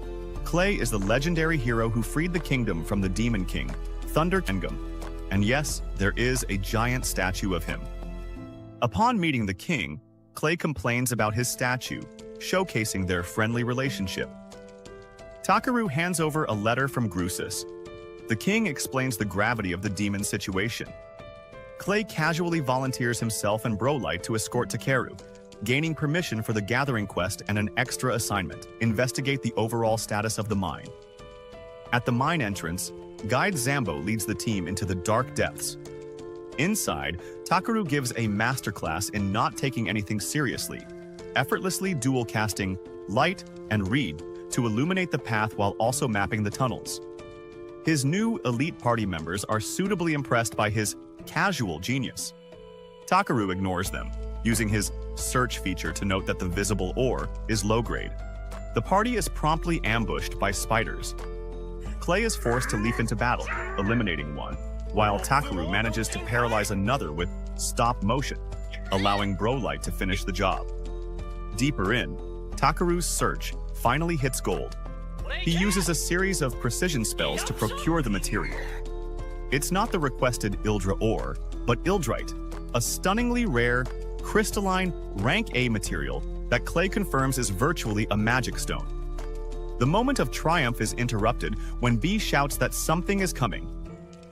[SPEAKER 2] Clay is the legendary hero who freed the kingdom from the Demon King, Thunder Kengum, and yes, there is a giant statue of him. Upon meeting the king, Clay complains about his statue, showcasing their friendly relationship. Takeru hands over a letter from Grusis. The king explains the gravity of the demon situation. Clay casually volunteers himself and Brolight to escort Takeru, gaining permission for the gathering quest and an extra assignment: investigate the overall status of the mine. At the mine entrance, Guide Zambo leads the team into the dark depths. Inside, Takeru gives a masterclass in not taking anything seriously, effortlessly dual-casting light and read to illuminate the path while also mapping the tunnels. His new elite party members are suitably impressed by his casual genius. Takaru ignores them, using his search feature to note that the visible ore is low-grade. The party is promptly ambushed by spiders. Clay is forced to leap into battle, eliminating one, while Takaru manages to paralyze another with stop motion, allowing Brolight to finish the job. Deeper in, Takaru's search finally hits gold. He uses a series of precision spells to procure the material. It's not the requested Ildra ore, but Ildrite, a stunningly rare, crystalline, rank A material that Clay confirms is virtually a magic stone. The moment of triumph is interrupted when B shouts that something is coming.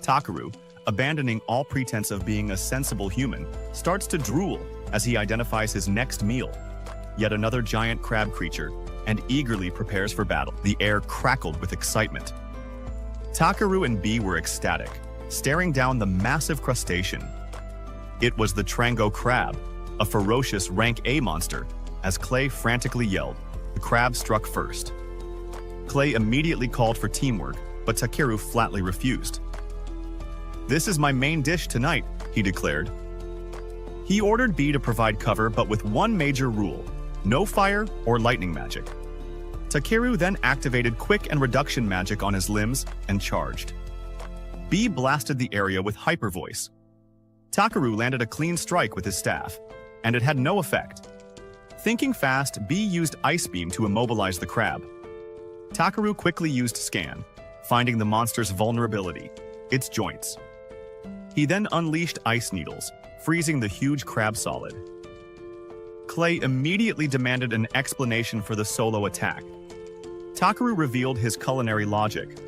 [SPEAKER 2] Takaru, abandoning all pretense of being a sensible human, starts to drool as he identifies his next meal, yet another giant crab creature, and eagerly prepares for battle. The air crackled with excitement. Takaru and B were ecstatic, staring down the massive crustacean. It was the Trango crab, a ferocious rank A monster. As Clay frantically yelled, the crab struck first. Clay immediately called for teamwork, but Takeru flatly refused. "This is my main dish tonight," he declared. He ordered B to provide cover, but with one major rule: no fire or lightning magic. Takeru then activated quick and reduction magic on his limbs and charged. B blasted the area with hyper voice. Takaru landed a clean strike with his staff, and it had no effect. Thinking fast, B used Ice Beam to immobilize the crab. Takaru quickly used Scan, finding the monster's vulnerability, its joints. He then unleashed Ice Needles, freezing the huge crab solid. Clay immediately demanded an explanation for the solo attack. Takaru revealed his culinary logic.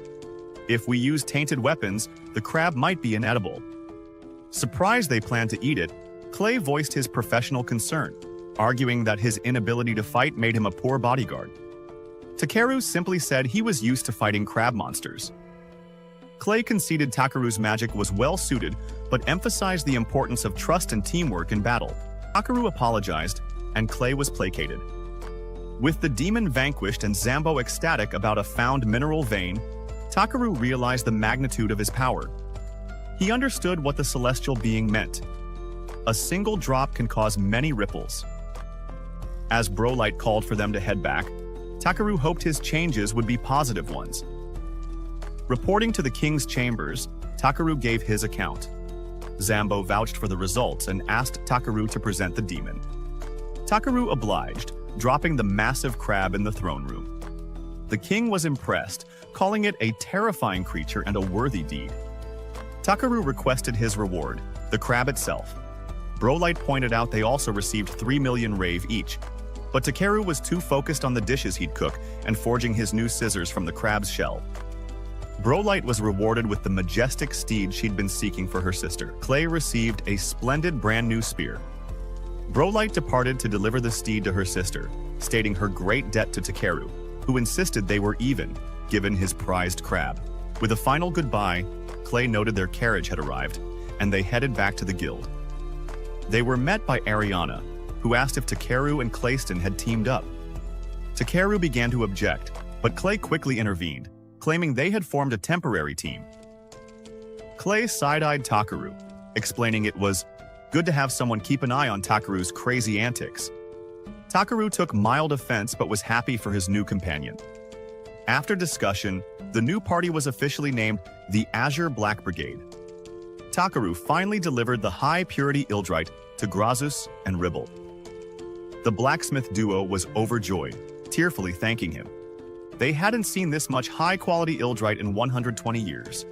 [SPEAKER 2] If we use tainted weapons, the crab might be inedible. Surprised they planned to eat it, Clay voiced his professional concern, arguing that his inability to fight made him a poor bodyguard. Takeru simply said he was used to fighting crab monsters. Clay conceded Takaru's magic was well-suited, but emphasized the importance of trust and teamwork in battle. Takaru apologized, and Clay was placated. With the demon vanquished and Zambo ecstatic about a found mineral vein, Takaru realized the magnitude of his power. He understood what the celestial being meant. A single drop can cause many ripples. As Brolight called for them to head back, Takaru hoped his changes would be positive ones. Reporting to the king's chambers, Takaru gave his account. Zambo vouched for the results and asked Takaru to present the demon. Takaru obliged, dropping the massive crab in the throne room. The king was impressed, calling it a terrifying creature and a worthy deed. Takaru requested his reward, the crab itself. Brolight pointed out they also received 3 million rave each, but Takeru was too focused on the dishes he'd cook and forging his new scissors from the crab's shell. Brolight was rewarded with the majestic steed she'd been seeking for her sister. Clay received a splendid brand new spear. Brolight departed to deliver the steed to her sister, stating her great debt to Takeru, who insisted they were even, given his prized crab. With a final goodbye, Clay noted their carriage had arrived, and they headed back to the guild. They were met by Ariana, who asked if Takeru and Clayston had teamed up. Takeru began to object, but Clay quickly intervened, claiming they had formed a temporary team. Clay side-eyed Takaru, explaining it was good to have someone keep an eye on Takaru's crazy antics. Takaru took mild offense but was happy for his new companion. After discussion, the new party was officially named the Azure Black Brigade. Takaru finally delivered the high-purity Ildrite to Grazus and Ribble. The blacksmith duo was overjoyed, tearfully thanking him. They hadn't seen this much high-quality Ildrite in 120 years.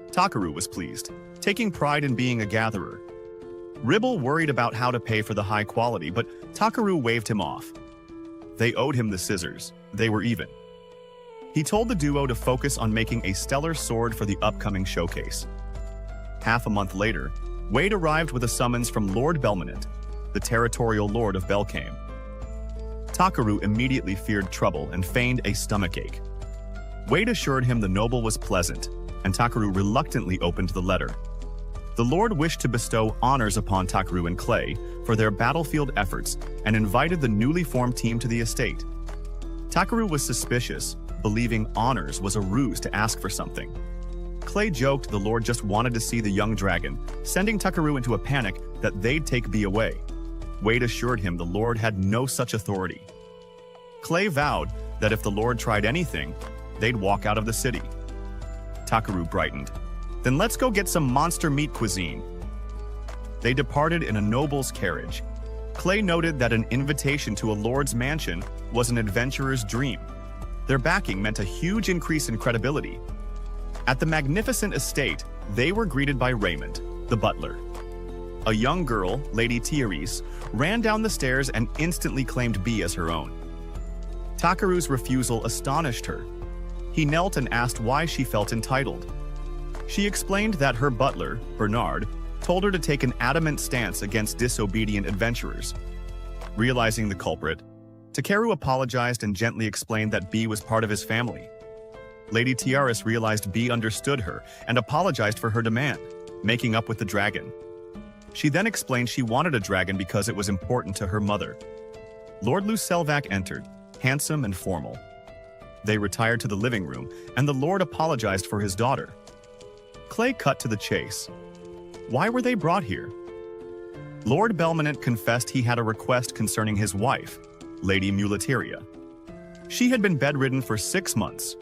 [SPEAKER 2] Takaru was pleased, taking pride in being a gatherer. Ribble worried about how to pay for the high quality, but Takaru waved him off. They owed him the scissors. They were even. He told the duo to focus on making a stellar sword for the upcoming showcase. Half a month later, Wade arrived with a summons from Lord Belmonent, the territorial lord of Belcame. Takaru immediately feared trouble and feigned a stomachache. Wade assured him the noble was pleasant, and Takaru reluctantly opened the letter. The Lord wished to bestow honors upon Takaru and Clay for their battlefield efforts and invited the newly formed team to the estate. Takaru was suspicious, believing honors was a ruse to ask for something. Clay joked the Lord just wanted to see the young dragon, sending Takaru into a panic that they'd take B away. Wade assured him the Lord had no such authority. Clay vowed that if the Lord tried anything, they'd walk out of the city. Takaru brightened. Then let's go get some monster meat cuisine. They departed in a noble's carriage. Clay noted that an invitation to a lord's mansion was an adventurer's dream. Their backing meant a huge increase in credibility. At the magnificent estate, they were greeted by Raymond, the butler. A young girl, Lady Thierese, ran down the stairs and instantly claimed B as her own. Takaru's refusal astonished her. He knelt and asked why she felt entitled. She explained that her butler, Bernard, told her to take an adamant stance against disobedient adventurers. Realizing the culprit, Takeru apologized and gently explained that B was part of his family. Lady Tiaris realized B understood her and apologized for her demand, making up with the dragon. She then explained she wanted a dragon because it was important to her mother. Lord Lucelvac entered, handsome and formal. They retired to the living room, and the Lord apologized for his daughter. Clay cut to the chase. Why were they brought here? Lord Belmonte confessed he had a request concerning his wife, Lady Muleteria. She had been bedridden for 6 months.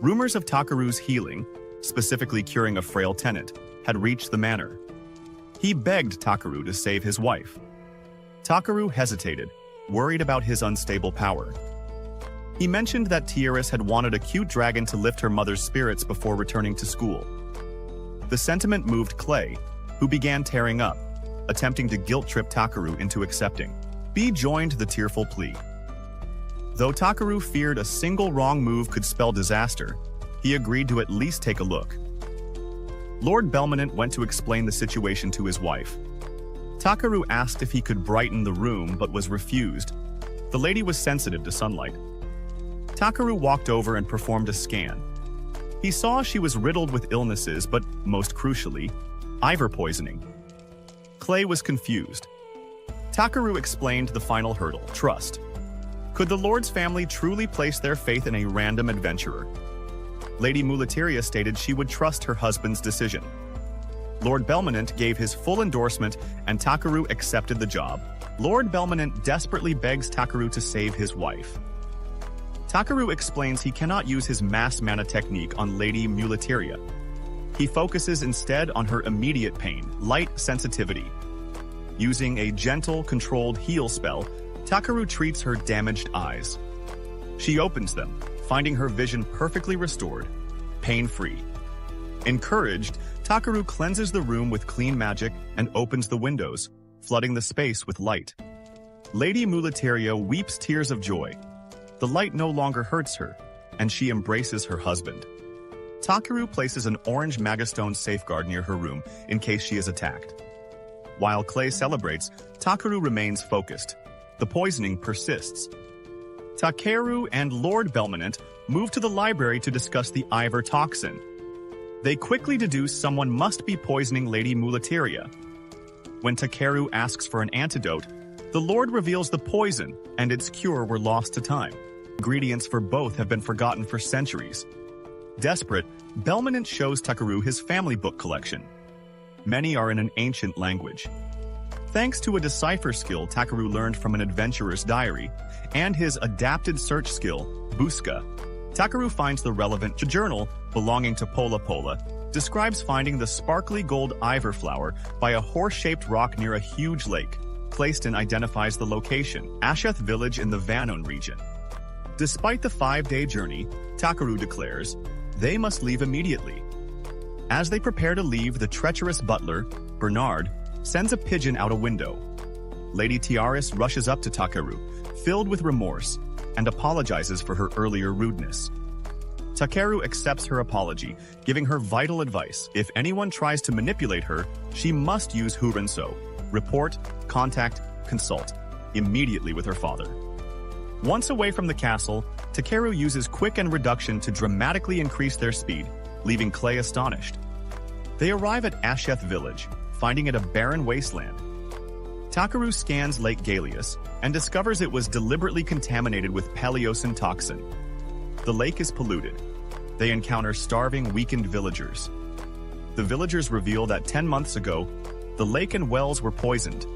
[SPEAKER 2] Rumors of Takaru's healing, specifically curing a frail tenant, had reached the manor. He begged Takaru to save his wife. Takaru hesitated, worried about his unstable power. He mentioned that Tiaris had wanted a cute dragon to lift her mother's spirits before returning to school. The sentiment moved Clay, who began tearing up, attempting to guilt-trip Takaru into accepting. B joined the tearful plea. Though Takaru feared a single wrong move could spell disaster, he agreed to at least take a look. Lord Belmonte went to explain the situation to his wife. Takaru asked if he could brighten the room but was refused. The lady was sensitive to sunlight. Takaru walked over and performed a scan. He saw she was riddled with illnesses, but most crucially, Ivor poisoning. Clay was confused. Takaru explained the final hurdle: trust. Could the Lord's family truly place their faith in a random adventurer? Lady Muleteria stated she would trust her husband's decision. Lord Belmonte gave his full endorsement and Takaru accepted the job. Lord Belmonte desperately begs Takaru to save his wife. Takaru explains he cannot use his mass mana technique on Lady Muleteria. He focuses instead on her immediate pain, light sensitivity. Using a gentle, controlled heal spell, Takaru treats her damaged eyes. She opens them, finding her vision perfectly restored, pain-free. Encouraged, Takaru cleanses the room with clean magic and opens the windows, flooding the space with light. Lady Muleteria weeps tears of joy. The light no longer hurts her, and she embraces her husband. Takaru places an orange Magastone safeguard near her room in case she is attacked. While Clay celebrates, Takaru remains focused. The poisoning persists. Takeru and Lord Belmonte move to the library to discuss the Ivor toxin. They quickly deduce someone must be poisoning Lady Muleteria. When Takeru asks for an antidote, the Lord reveals the poison and its cure were lost to time. Ingredients for both have been forgotten for centuries. Desperate, Belmonte shows Takaru his family book collection. Many are in an ancient language. Thanks to a decipher skill Takaru learned from an adventurer's diary, and his adapted search skill, Busca, Takaru finds the relevant journal belonging to Pola Pola, describes finding the sparkly gold Ivor flower by a horse-shaped rock near a huge lake. Clayston identifies the location, Asheth village in the Vanon region. Despite the 5-day journey, Takaru declares, they must leave immediately. As they prepare to leave, the treacherous butler, Bernard, sends a pigeon out a window. Lady Tiaris rushes up to Takaru, filled with remorse, and apologizes for her earlier rudeness. Takeru accepts her apology, giving her vital advice. If anyone tries to manipulate her, she must use Hurenso, report, contact, consult, immediately with her father. Once away from the castle, Takeru uses quick and reduction to dramatically increase their speed, leaving Clay astonished. They arrive at Asheth village, finding it a barren wasteland. Takaru scans Lake Galeus and discovers it was deliberately contaminated with paleocin toxin. The lake is polluted. They encounter starving, weakened villagers. The villagers reveal that 10 months ago, the lake and wells were poisoned.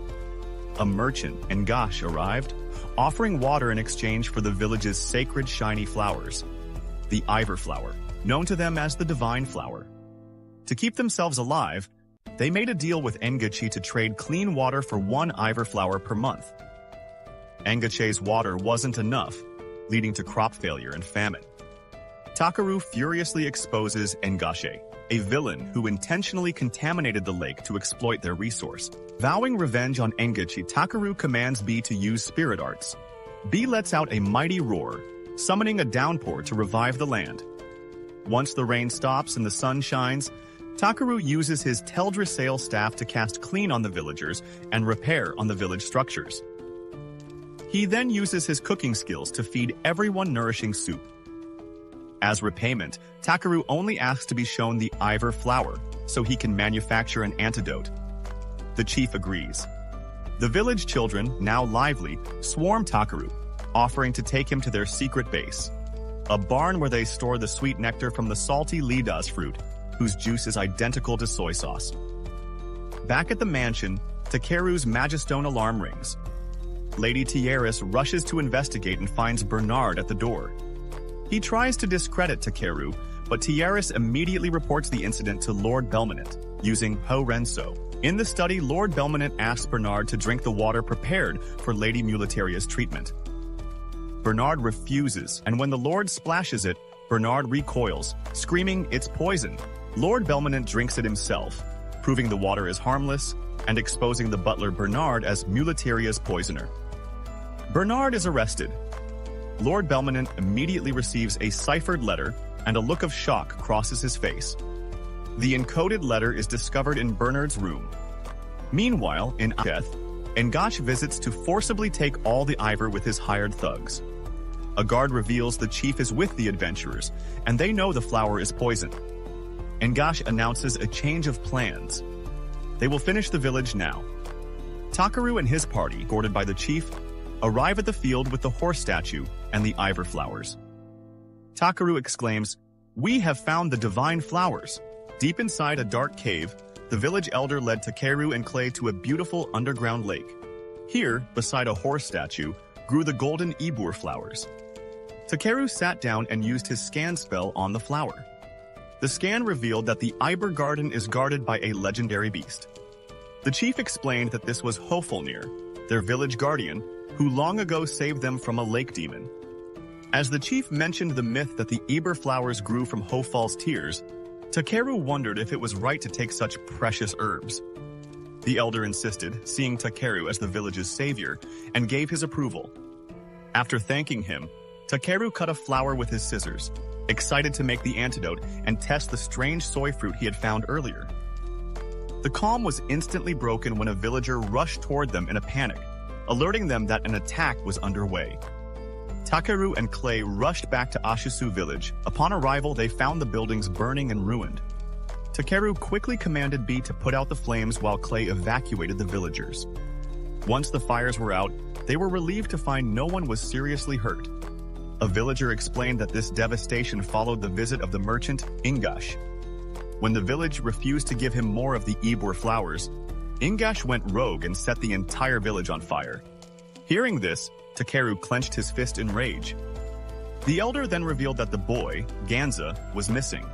[SPEAKER 2] A merchant, Ngash, arrived, offering water in exchange for the village's sacred shiny flowers, the Ivor flower, known to them as the divine flower. To keep themselves alive, they made a deal with Engachi to trade clean water for 1 Ivor flower per month. Engache's water wasn't enough, leading to crop failure and famine. Takaru furiously exposes Engache, a villain who intentionally contaminated the lake to exploit their resource. Vowing revenge on Engachi, Takaru commands B to use spirit arts. B lets out a mighty roar, summoning a downpour to revive the land. Once the rain stops and the sun shines, Takaru uses his Teldrassail staff to cast clean on the villagers and repair on the village structures. He then uses his cooking skills to feed everyone nourishing soup. As repayment, Takaru only asks to be shown the Ivor flower so he can manufacture an antidote. The chief agrees. The village children, now lively, swarm Takaru, offering to take him to their secret base, a barn where they store the sweet nectar from the salty lidas fruit, whose juice is identical to soy sauce. Back at the mansion, Takeru's Magistone alarm rings. Lady Tieris rushes to investigate and finds Bernard at the door. He tries to discredit Takeru, but Tieris immediately reports the incident to Lord Belmonent, using Ho Renso. In the study, Lord Belmonent asks Bernard to drink the water prepared for Lady Mulataria's treatment. Bernard refuses, and when the Lord splashes it, Bernard recoils, screaming, "It's poison!" Lord Belmonent drinks it himself, proving the water is harmless and exposing the butler Bernard as Mulataria's poisoner. Bernard is arrested. Lord Belmonent immediately receives a ciphered letter, and a look of shock crosses his face. The encoded letter is discovered in Bernard's room. Meanwhile, in Asheth, Ngash visits to forcibly take all the Ivor with his hired thugs. A guard reveals the chief is with the adventurers, and they know the flower is poison. Ngash announces a change of plans. They will finish the village now. Takaru and his party, escorted by the chief, arrive at the field with the horse statue and the Ivor flowers. Takaru exclaims, "We have found the divine flowers!" Deep inside a dark cave, the village elder led Takeru and Clay to a beautiful underground lake. Here, beside a horse statue, grew the golden Ibur flowers. Takeru sat down and used his scan spell on the flower. The scan revealed that the Ibur garden is guarded by a legendary beast. The chief explained that this was Hofulnir, their village guardian, who long ago saved them from a lake demon. As the chief mentioned the myth that the Ibur flowers grew from Hofal's tears, Takeru wondered if it was right to take such precious herbs. The elder insisted, seeing Takeru as the village's savior, and gave his approval. After thanking him, Takeru cut a flower with his scissors, excited to make the antidote and test the strange soy fruit he had found earlier. The calm was instantly broken when a villager rushed toward them in a panic, alerting them that an attack was underway. Takeru and Clay rushed back to Ashisu village. Upon arrival, they found the buildings burning and ruined. Takeru quickly commanded B to put out the flames while Clay evacuated the villagers. Once the fires were out, they were relieved to find no one was seriously hurt. A villager explained that this devastation followed the visit of the merchant, Ingash. When the village refused to give him more of the Ibur flowers, Ingash went rogue and set the entire village on fire. Hearing this, Takeru clenched his fist in rage. The elder then revealed that the boy, Ganza, was missing.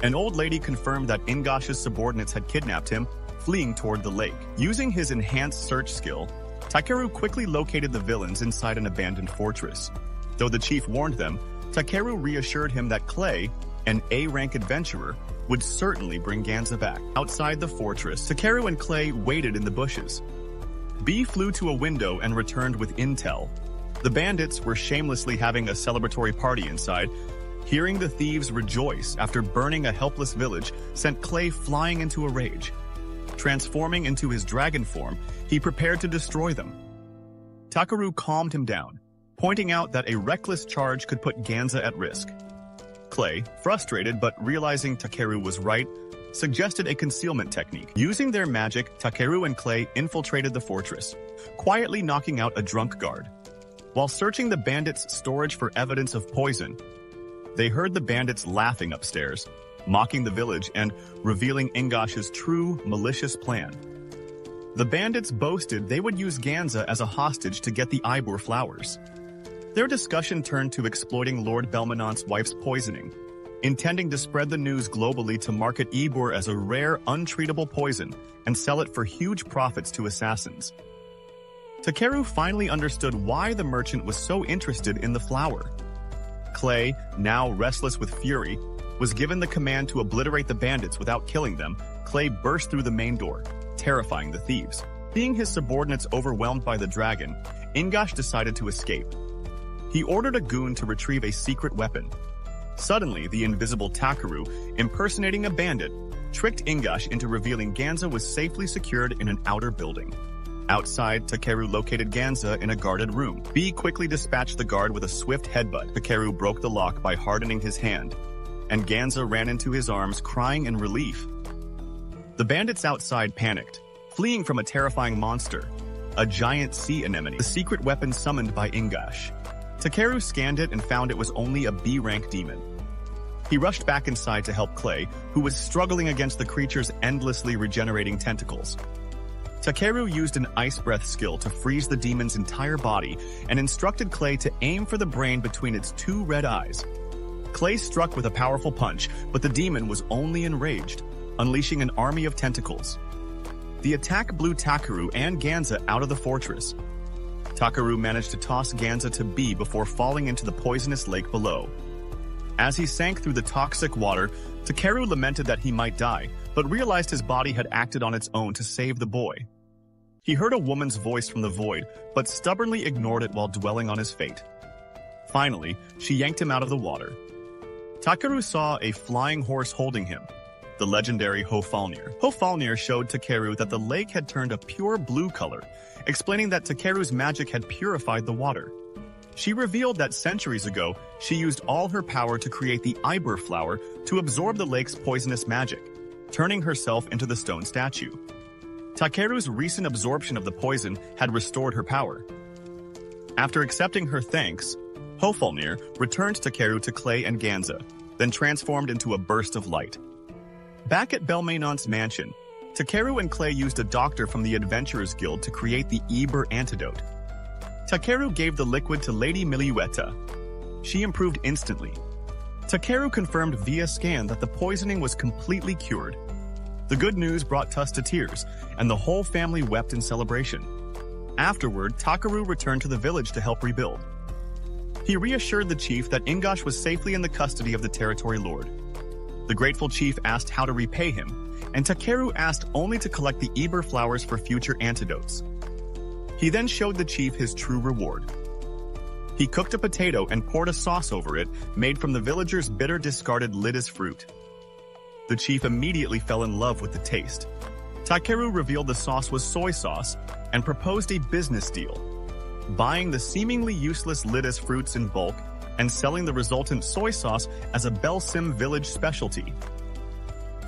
[SPEAKER 2] An old lady confirmed that Ingash's subordinates had kidnapped him, fleeing toward the lake. Using his enhanced search skill, Takeru quickly located the villains inside an abandoned fortress. Though the chief warned them, Takeru reassured him that Clay, an A-rank adventurer, would certainly bring Ganza back. Outside the fortress, Takeru and Clay waited in the bushes. B flew to a window and returned with intel. The bandits were shamelessly having a celebratory party inside. Hearing the thieves rejoice after burning a helpless village sent Clay flying into a rage. Transforming into his dragon form, he prepared to destroy them. Takaru calmed him down, pointing out that a reckless charge could put Ganza at risk. Clay, frustrated but realizing Takeru was right, suggested a concealment technique. Using their magic, Takeru and Clay infiltrated the fortress, quietly knocking out a drunk guard. While searching the bandits' storage for evidence of poison, they heard the bandits laughing upstairs, mocking the village and revealing Ingash's true, malicious plan. The bandits boasted they would use Ganza as a hostage to get the Ibor flowers. Their discussion turned to exploiting Lord Belmonant's wife's poisoning, intending to spread the news globally to market Ibor as a rare, untreatable poison and sell it for huge profits to assassins. Takeru finally understood why the merchant was so interested in the flower. Clay, now restless with fury, was given the command to obliterate the bandits without killing them. Clay burst through the main door, terrifying the thieves. Seeing his subordinates overwhelmed by the dragon, Ingash decided to escape. He ordered a goon to retrieve a secret weapon. Suddenly, the invisible Takeru, impersonating a bandit, tricked Ingash into revealing Ganza was safely secured in an outer building. Outside, Takeru located Ganza in a guarded room. B quickly dispatched the guard with a swift headbutt. Takeru broke the lock by hardening his hand, and Ganza ran into his arms, crying in relief. The bandits outside panicked, fleeing from a terrifying monster, a giant sea anemone, the secret weapon summoned by Ingash. Takeru scanned it and found it was only a B-rank demon. He rushed back inside to help Clay, who was struggling against the creature's endlessly regenerating tentacles. Takeru used an ice breath skill to freeze the demon's entire body and instructed Clay to aim for the brain between its two red eyes. Clay struck with a powerful punch, but the demon was only enraged, unleashing an army of tentacles. The attack blew Takeru and Ganza out of the fortress. Takeru managed to toss Ganza to B before falling into the poisonous lake below. As he sank through the toxic water, Takeru lamented that he might die, but realized his body had acted on its own to save the boy. He heard a woman's voice from the void, but stubbornly ignored it while dwelling on his fate. Finally, she yanked him out of the water. Takeru saw a flying horse holding him, the legendary Hofalnir. Hofalnir showed Takeru that the lake had turned a pure blue color, explaining that Takeru's magic had purified the water. She revealed that centuries ago, she used all her power to create the Ibor flower to absorb the lake's poisonous magic, turning herself into the stone statue. Takeru's recent absorption of the poison had restored her power. After accepting her thanks, Hofalnir returned Takeru to Clay and Ganza, then transformed into a burst of light. Back at Belmonant's mansion, Takeru and Clay used a doctor from the Adventurers Guild to create the Ibor antidote. Takeru gave the liquid to Lady Milueta. She improved instantly. Takeru confirmed via scan that the poisoning was completely cured. The good news brought Tuss to tears, and the whole family wept in celebration. Afterward, Takeru returned to the village to help rebuild. He reassured the chief that Ingash was safely in the custody of the territory lord. The grateful chief asked how to repay him, and Takeru asked only to collect the Ibor flowers for future antidotes. He then showed the chief his true reward. He cooked a potato and poured a sauce over it, made from the villagers' bitter discarded lidis fruit. The chief immediately fell in love with the taste. Takeru revealed the sauce was soy sauce and proposed a business deal, buying the seemingly useless lidis fruits in bulk and selling the resultant soy sauce as a Belsim village specialty.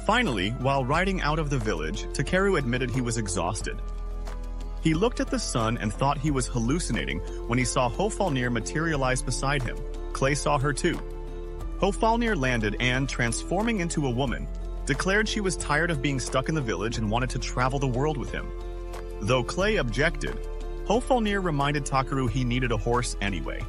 [SPEAKER 2] Finally, while riding out of the village, Takeru admitted he was exhausted. He looked at the sun and thought he was hallucinating when he saw Hofalnir materialize beside him. Clay saw her too. Hofalnir landed and, transforming into a woman, declared she was tired of being stuck in the village and wanted to travel the world with him. Though Clay objected, Hofalnir reminded Takeru he needed a horse anyway.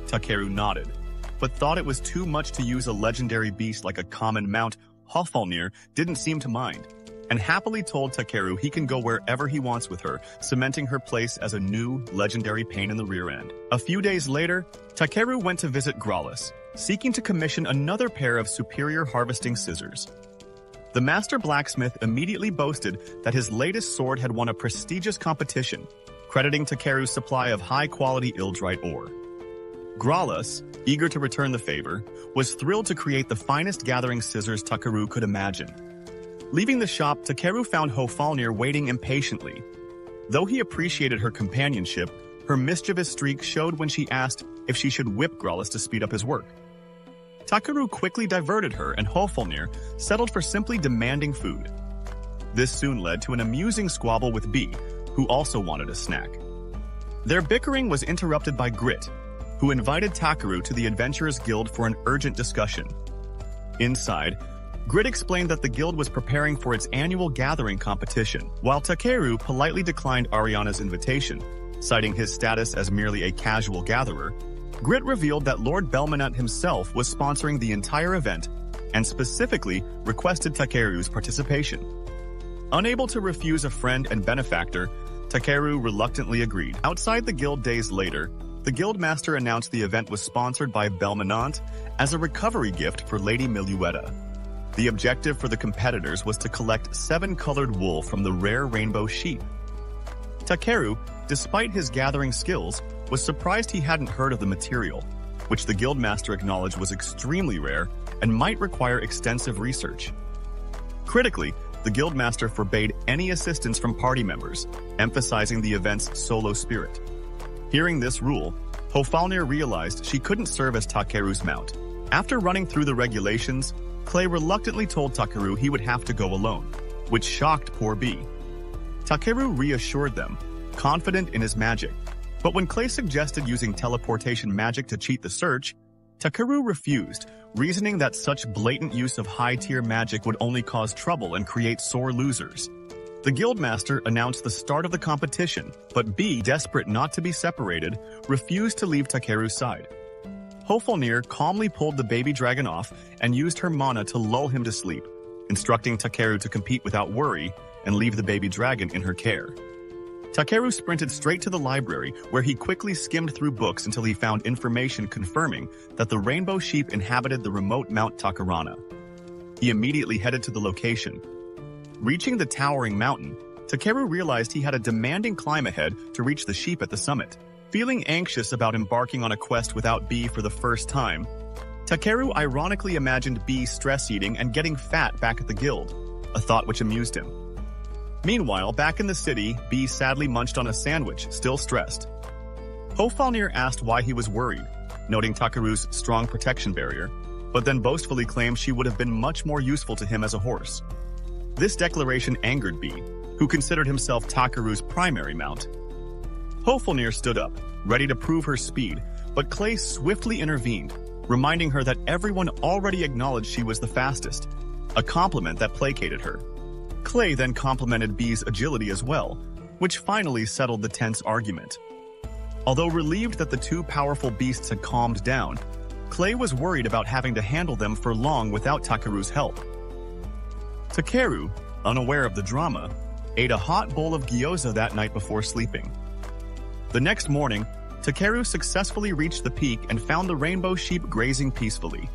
[SPEAKER 2] Takeru nodded, but thought it was too much to use a legendary beast like a common mount. Hofalnir didn't seem to mind, and happily told Takeru he can go wherever he wants with her, cementing her place as a new, legendary pain in the rear end. A few days later, Takeru went to visit Grallis, seeking to commission another pair of superior harvesting scissors. The master blacksmith immediately boasted that his latest sword had won a prestigious competition, crediting Takeru's supply of high-quality Ildrite ore. Grallis, eager to return the favor, was thrilled to create the finest gathering scissors Takeru could imagine. Leaving the shop, Takeru found Hofalnir waiting impatiently. Though he appreciated her companionship, her mischievous streak showed when she asked if she should whip Grallis to speed up his work. Takeru quickly diverted her, and Hofalnir settled for simply demanding food. This soon led to an amusing squabble with B, who also wanted a snack. Their bickering was interrupted by Grit, who invited Takeru to the Adventurers Guild for an urgent discussion. Inside, Grit explained that the guild was preparing for its annual gathering competition, while Takeru politely declined Ariana's invitation, citing his status as merely a casual gatherer. Grit revealed that Lord Belmonte himself was sponsoring the entire event and specifically requested Takeru's participation. Unable to refuse a friend and benefactor, Takeru reluctantly agreed. Outside the guild days later, the guildmaster announced the event was sponsored by Belmonte as a recovery gift for Lady Miluetta. The objective for the competitors was to collect 7-colored wool from the rare rainbow sheep. Takeru, despite his gathering skills, was surprised he hadn't heard of the material, which the guildmaster acknowledged was extremely rare and might require extensive research. Critically, the guildmaster forbade any assistance from party members, emphasizing the event's solo spirit. Hearing this rule, Hofalnir realized she couldn't serve as Takeru's mount. After running through the regulations, Clay reluctantly told Takeru he would have to go alone, which shocked poor B. Takeru reassured them, confident in his magic, but when Clay suggested using teleportation magic to cheat the search, Takeru refused, reasoning that such blatant use of high-tier magic would only cause trouble and create sore losers. The guildmaster announced the start of the competition, but B, desperate not to be separated, refused to leave Takeru's side. Hofalnir calmly pulled the baby dragon off and used her mana to lull him to sleep, instructing Takeru to compete without worry and leave the baby dragon in her care. Takeru sprinted straight to the library, where he quickly skimmed through books until he found information confirming that the rainbow sheep inhabited the remote Mount Takarana. He immediately headed to the location. Reaching the towering mountain, Takeru realized he had a demanding climb ahead to reach the sheep at the summit. Feeling anxious about embarking on a quest without B for the first time, Takeru ironically imagined B stress-eating and getting fat back at the guild, a thought which amused him. Meanwhile, back in the city, B sadly munched on a sandwich, still stressed. Hofalnir asked why he was worried, noting Takeru's strong protection barrier, but then boastfully claimed she would have been much more useful to him as a horse. This declaration angered B, who considered himself Takeru's primary mount. Hofalnir stood up, ready to prove her speed, but Clay swiftly intervened, reminding her that everyone already acknowledged she was the fastest, a compliment that placated her. Clay then complimented B's agility as well, which finally settled the tense argument. Although relieved that the two powerful beasts had calmed down, Clay was worried about having to handle them for long without Takeru's help. Takeru, unaware of the drama, ate a hot bowl of gyoza that night before sleeping. The next morning, Takeru successfully reached the peak and found the rainbow sheep grazing peacefully.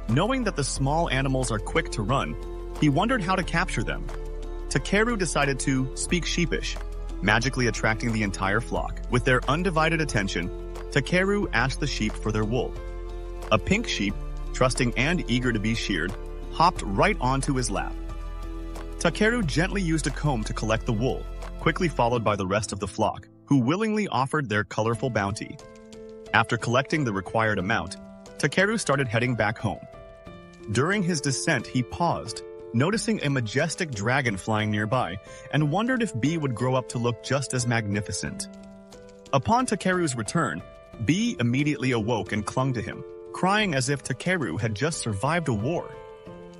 [SPEAKER 2] Knowing that the small animals are quick to run, he wondered how to capture them. Takeru decided to speak sheepish, magically attracting the entire flock. With their undivided attention, Takeru asked the sheep for their wool. A pink sheep, trusting and eager to be sheared, hopped right onto his lap. Takeru gently used a comb to collect the wool, quickly followed by the rest of the flock, who willingly offered their colorful bounty. After collecting the required amount, Takeru started heading back home. During his descent, he paused, noticing a majestic dragon flying nearby, and wondered if B would grow up to look just as magnificent. Upon Takeru's return, B immediately awoke and clung to him, crying as if Takeru had just survived a war.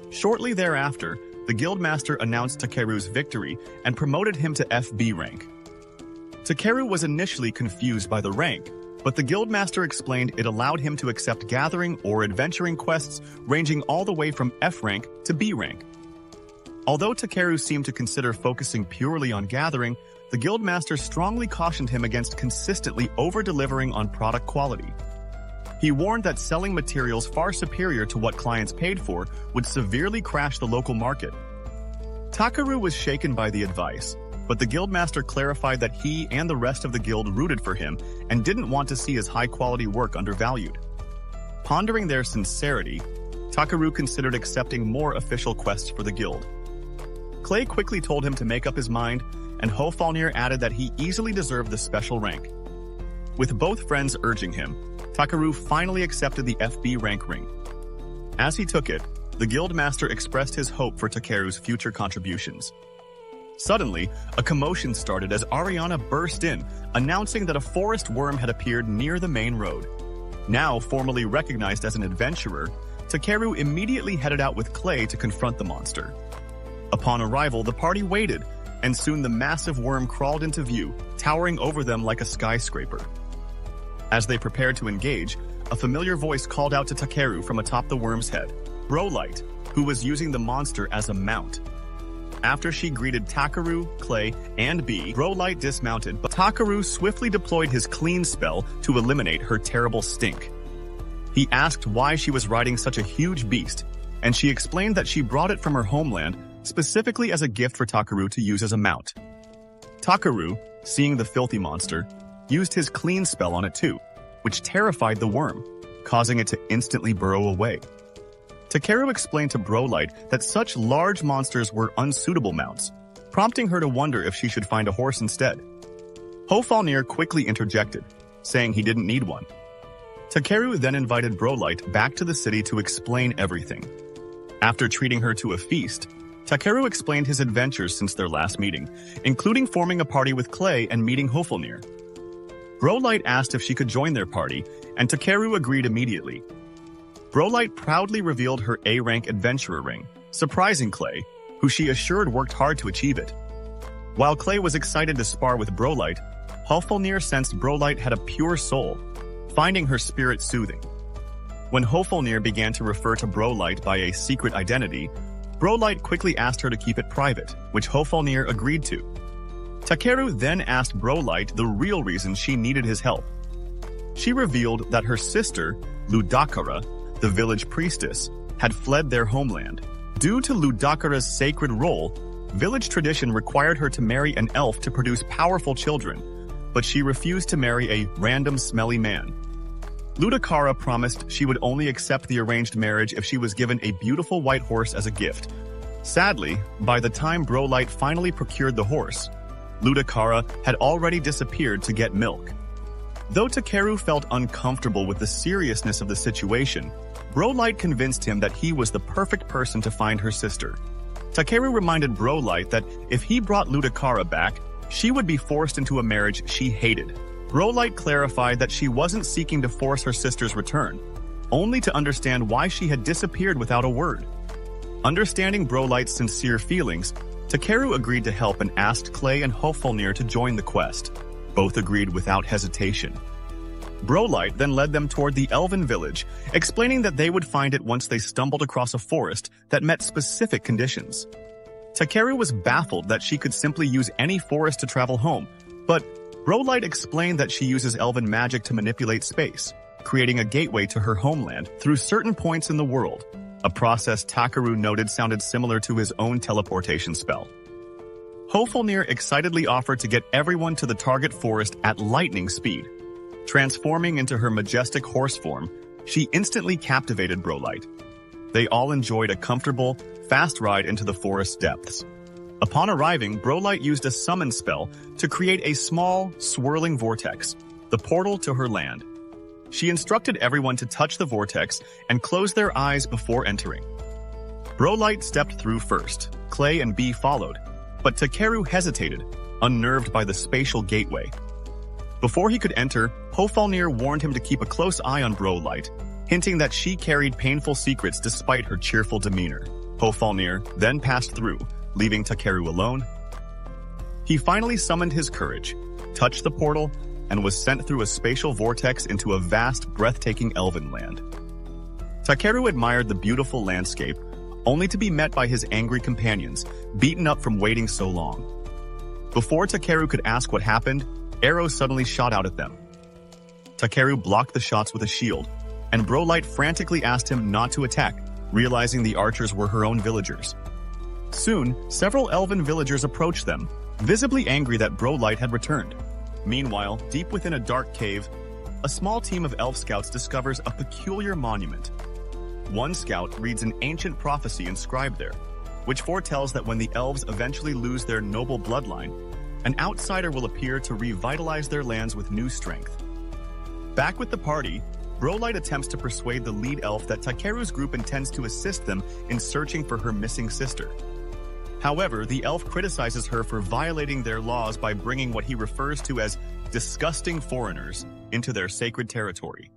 [SPEAKER 2] Shortly thereafter, the guildmaster announced Takeru's victory and promoted him to FB rank. Takeru was initially confused by the rank, but the guildmaster explained it allowed him to accept gathering or adventuring quests ranging all the way from F rank to B rank. Although Takeru seemed to consider focusing purely on gathering, the guildmaster strongly cautioned him against consistently over-delivering on product quality. He warned that selling materials far superior to what clients paid for would severely crash the local market. Takeru was shaken by the advice, but the guildmaster clarified that he and the rest of the guild rooted for him and didn't want to see his high-quality work undervalued. Pondering their sincerity, Takeru considered accepting more official quests for the guild. Clay quickly told him to make up his mind, and Hofalnir added that he easily deserved the special rank. With both friends urging him, Takeru finally accepted the FB rank ring. As he took it, the guildmaster expressed his hope for Takeru's future contributions. Suddenly, a commotion started as Ariana burst in, announcing that a forest worm had appeared near the main road. Now formally recognized as an adventurer, Takeru immediately headed out with Clay to confront the monster. Upon arrival, the party waited, and soon the massive worm crawled into view, towering over them like a skyscraper. As they prepared to engage, a familiar voice called out to Takeru from atop the worm's head, Brolight, who was using the monster as a mount. After she greeted Takeru, Clay, and B, Brolight dismounted, but Takeru swiftly deployed his clean spell to eliminate her terrible stink. He asked why she was riding such a huge beast, and she explained that she brought it from her homeland specifically as a gift for Takeru to use as a mount. Takeru, seeing the filthy monster, used his clean spell on it too, which terrified the worm, causing it to instantly burrow away. Takeru explained to Brolight that such large monsters were unsuitable mounts, prompting her to wonder if she should find a horse instead. Hofalnir quickly interjected, saying he didn't need one. Takeru then invited Brolight back to the city to explain everything. After treating her to a feast, Takeru explained his adventures since their last meeting, including forming a party with Clay and meeting Hofalnir. Brolight asked if she could join their party, and Takeru agreed immediately. Brolight proudly revealed her A-rank adventurer ring, surprising Clay, who she assured worked hard to achieve it. While Clay was excited to spar with Brolight, Hofalnir sensed Brolight had a pure soul, finding her spirit soothing. When Hofalnir began to refer to Brolight by a secret identity, Brolight quickly asked her to keep it private, which Hofalnir agreed to. Takeru then asked Brolight the real reason she needed his help. She revealed that her sister, Ludakara, the village priestess, had fled their homeland. Due to Ludakara's sacred role, village tradition required her to marry an elf to produce powerful children, but she refused to marry a random smelly man. Ludakara promised she would only accept the arranged marriage if she was given a beautiful white horse as a gift. Sadly, by the time Brolight finally procured the horse, Ludakara had already disappeared to get milk. Though Takeru felt uncomfortable with the seriousness of the situation, Brolight convinced him that he was the perfect person to find her sister. Takeru reminded Brolight that if he brought Ludakara back, she would be forced into a marriage she hated. Brolight clarified that she wasn't seeking to force her sister's return, only to understand why she had disappeared without a word. Understanding Brolight's sincere feelings, Takeru agreed to help and asked Clay and Hofalnir to join the quest. Both agreed without hesitation. Brolight then led them toward the elven village, explaining that they would find it once they stumbled across a forest that met specific conditions. Takeru was baffled that she could simply use any forest to travel home, but Brolight explained that she uses elven magic to manipulate space, creating a gateway to her homeland through certain points in the world, a process Takeru noted sounded similar to his own teleportation spell. Hofalnir excitedly offered to get everyone to the target forest at lightning speed. Transforming into her majestic horse form, she instantly captivated Brolight. They all enjoyed a comfortable, fast ride into the forest's depths. Upon arriving, Brolight used a summon spell to create a small, swirling vortex, the portal to her land. She instructed everyone to touch the vortex and close their eyes before entering. Brolight stepped through first, Clay and B followed, but Takeru hesitated, unnerved by the spatial gateway. Before he could enter, Hofalnir warned him to keep a close eye on Brolight, hinting that she carried painful secrets despite her cheerful demeanor. Hofalnir then passed through, leaving Takeru alone. He finally summoned his courage, touched the portal, and was sent through a spatial vortex into a vast, breathtaking elven land. Takeru admired the beautiful landscape, only to be met by his angry companions, beaten up from waiting so long. Before Takeru could ask what happened, arrows suddenly shot out at them. Takeru blocked the shots with a shield, and Brolight frantically asked him not to attack, realizing the archers were her own villagers. Soon, several elven villagers approached them, visibly angry that Brolight had returned. Meanwhile, deep within a dark cave, a small team of elf scouts discovers a peculiar monument. One scout reads an ancient prophecy inscribed there, which foretells that when the elves eventually lose their noble bloodline, an outsider will appear to revitalize their lands with new strength. Back with the party, Brolight attempts to persuade the lead elf that Takeru's group intends to assist them in searching for her missing sister. However, the elf criticizes her for violating their laws by bringing what he refers to as disgusting foreigners into their sacred territory.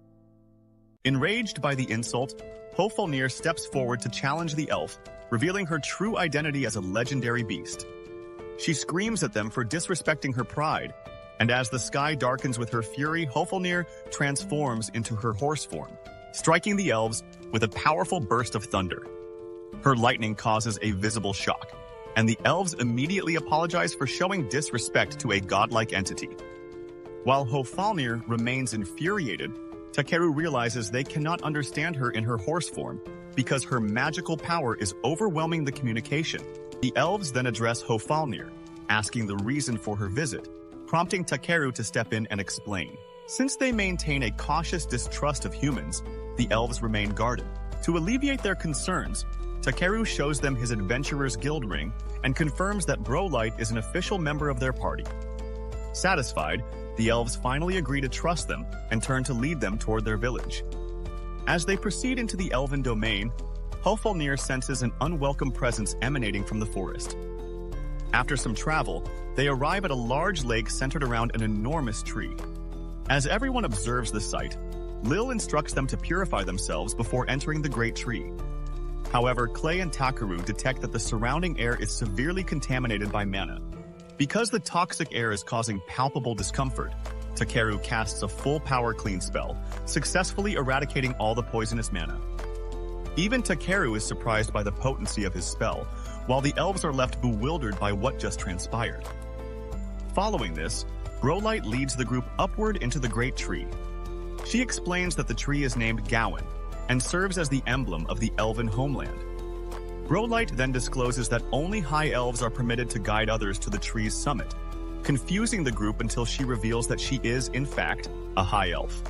[SPEAKER 2] Enraged by the insult, Hofalnir steps forward to challenge the elf, revealing her true identity as a legendary beast. She screams at them for disrespecting her pride, and as the sky darkens with her fury, Hofalnir transforms into her horse form, striking the elves with a powerful burst of thunder. Her lightning causes a visible shock, and the elves immediately apologize for showing disrespect to a godlike entity. While Hofalnir remains infuriated, Takeru realizes they cannot understand her in her horse form because her magical power is overwhelming the communication. The elves then address Hofalnir, asking the reason for her visit, prompting Takeru to step in and explain. Since they maintain a cautious distrust of humans, the elves remain guarded. To alleviate their concerns, Takeru shows them his Adventurer's Guild ring and confirms that Brolight is an official member of their party. Satisfied, the elves finally agree to trust them and turn to lead them toward their village. As they proceed into the elven domain, Hofalnir senses an unwelcome presence emanating from the forest. After some travel, they arrive at a large lake centered around an enormous tree. As everyone observes the sight, Lil instructs them to purify themselves before entering the great tree. However, Clay and Takeru detect that the surrounding air is severely contaminated by mana. Because the toxic air is causing palpable discomfort, Takeru casts a full power clean spell, successfully eradicating all the poisonous mana. Even Takeru is surprised by the potency of his spell, while the elves are left bewildered by what just transpired. Following this, Brolight leads the group upward into the great tree. She explains that the tree is named Gowan and serves as the emblem of the elven homeland. Brolight then discloses that only high elves are permitted to guide others to the tree's summit, confusing the group until she reveals that she is, in fact, a high elf.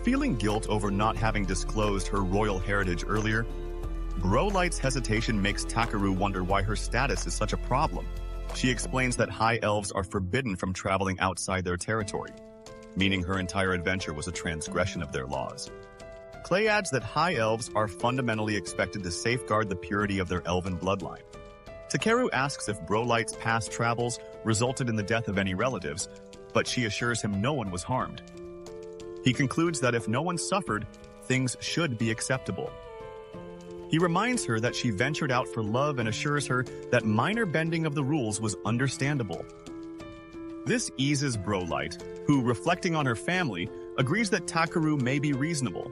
[SPEAKER 2] Feeling guilt over not having disclosed her royal heritage earlier, Brolight's hesitation makes Takeru wonder why her status is such a problem. She explains that high elves are forbidden from traveling outside their territory, meaning her entire adventure was a transgression of their laws. Clay adds that high elves are fundamentally expected to safeguard the purity of their elven bloodline. Takeru asks if Brolight's past travels resulted in the death of any relatives, but she assures him no one was harmed. He concludes that if no one suffered, things should be acceptable. He reminds her that she ventured out for love and assures her that minor bending of the rules was understandable. This eases Brolight, who, reflecting on her family, agrees that Takeru may be reasonable.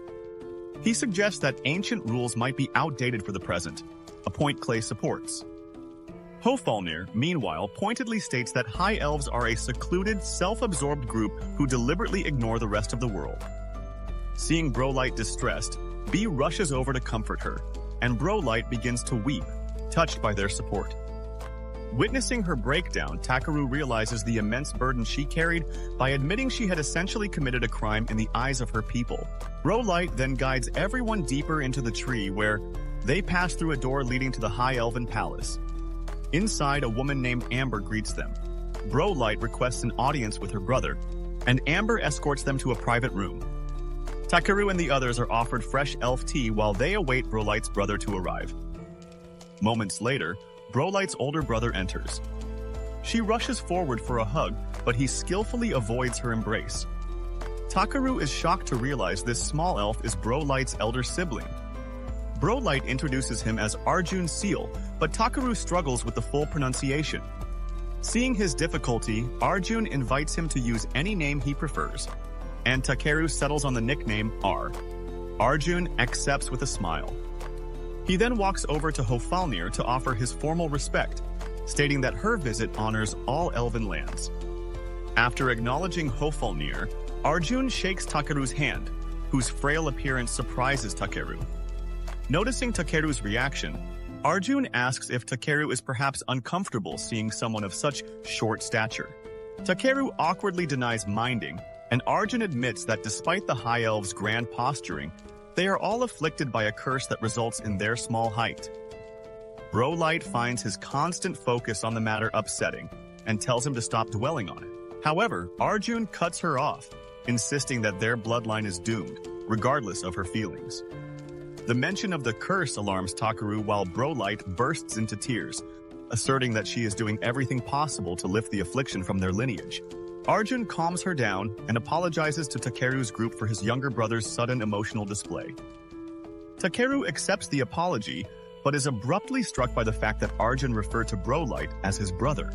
[SPEAKER 2] He suggests that ancient rules might be outdated for the present, a point Clay supports. Hofalnir, meanwhile, pointedly states that high elves are a secluded, self-absorbed group who deliberately ignore the rest of the world. Seeing Brolight distressed, Bee rushes over to comfort her, and Brolight begins to weep, touched by their support. Witnessing her breakdown, Takeru realizes the immense burden she carried by admitting she had essentially committed a crime in the eyes of her people. Brolight then guides everyone deeper into the tree where they pass through a door leading to the High Elven Palace. Inside, a woman named Amber greets them. Brolight requests an audience with her brother, and Amber escorts them to a private room. Takeru and the others are offered fresh elf tea while they await Brolight's brother to arrive. Moments later, Brolight's older brother enters. She rushes forward for a hug, but he skillfully avoids her embrace. Takeru is shocked to realize this small elf is Brolight's elder sibling. Brolight introduces him as Arjun Seal, but Takeru struggles with the full pronunciation. Seeing his difficulty, Arjun invites him to use any name he prefers, and Takeru settles on the nickname R. Arjun accepts with a smile. He then walks over to Hofalnir to offer his formal respect, stating that her visit honors all elven lands. After acknowledging Hofalnir, Arjun shakes Takeru's hand, whose frail appearance surprises Takeru. Noticing Takeru's reaction, Arjun asks if Takeru is perhaps uncomfortable seeing someone of such short stature. Takeru awkwardly denies minding, and Arjun admits that despite the High Elves' grand posturing, they are all afflicted by a curse that results in their small height. Brolight finds his constant focus on the matter upsetting and tells him to stop dwelling on it. However, Arjun cuts her off, insisting that their bloodline is doomed. regardless of her feelings. The mention of the curse alarms Takaru while Brolight bursts into tears, asserting that she is doing everything possible to lift the affliction from their lineage. Arjun calms her down and apologizes to Takeru's group for his younger brother's sudden emotional display. Takeru accepts the apology, but is abruptly struck by the fact that Arjun referred to Brolight as his brother.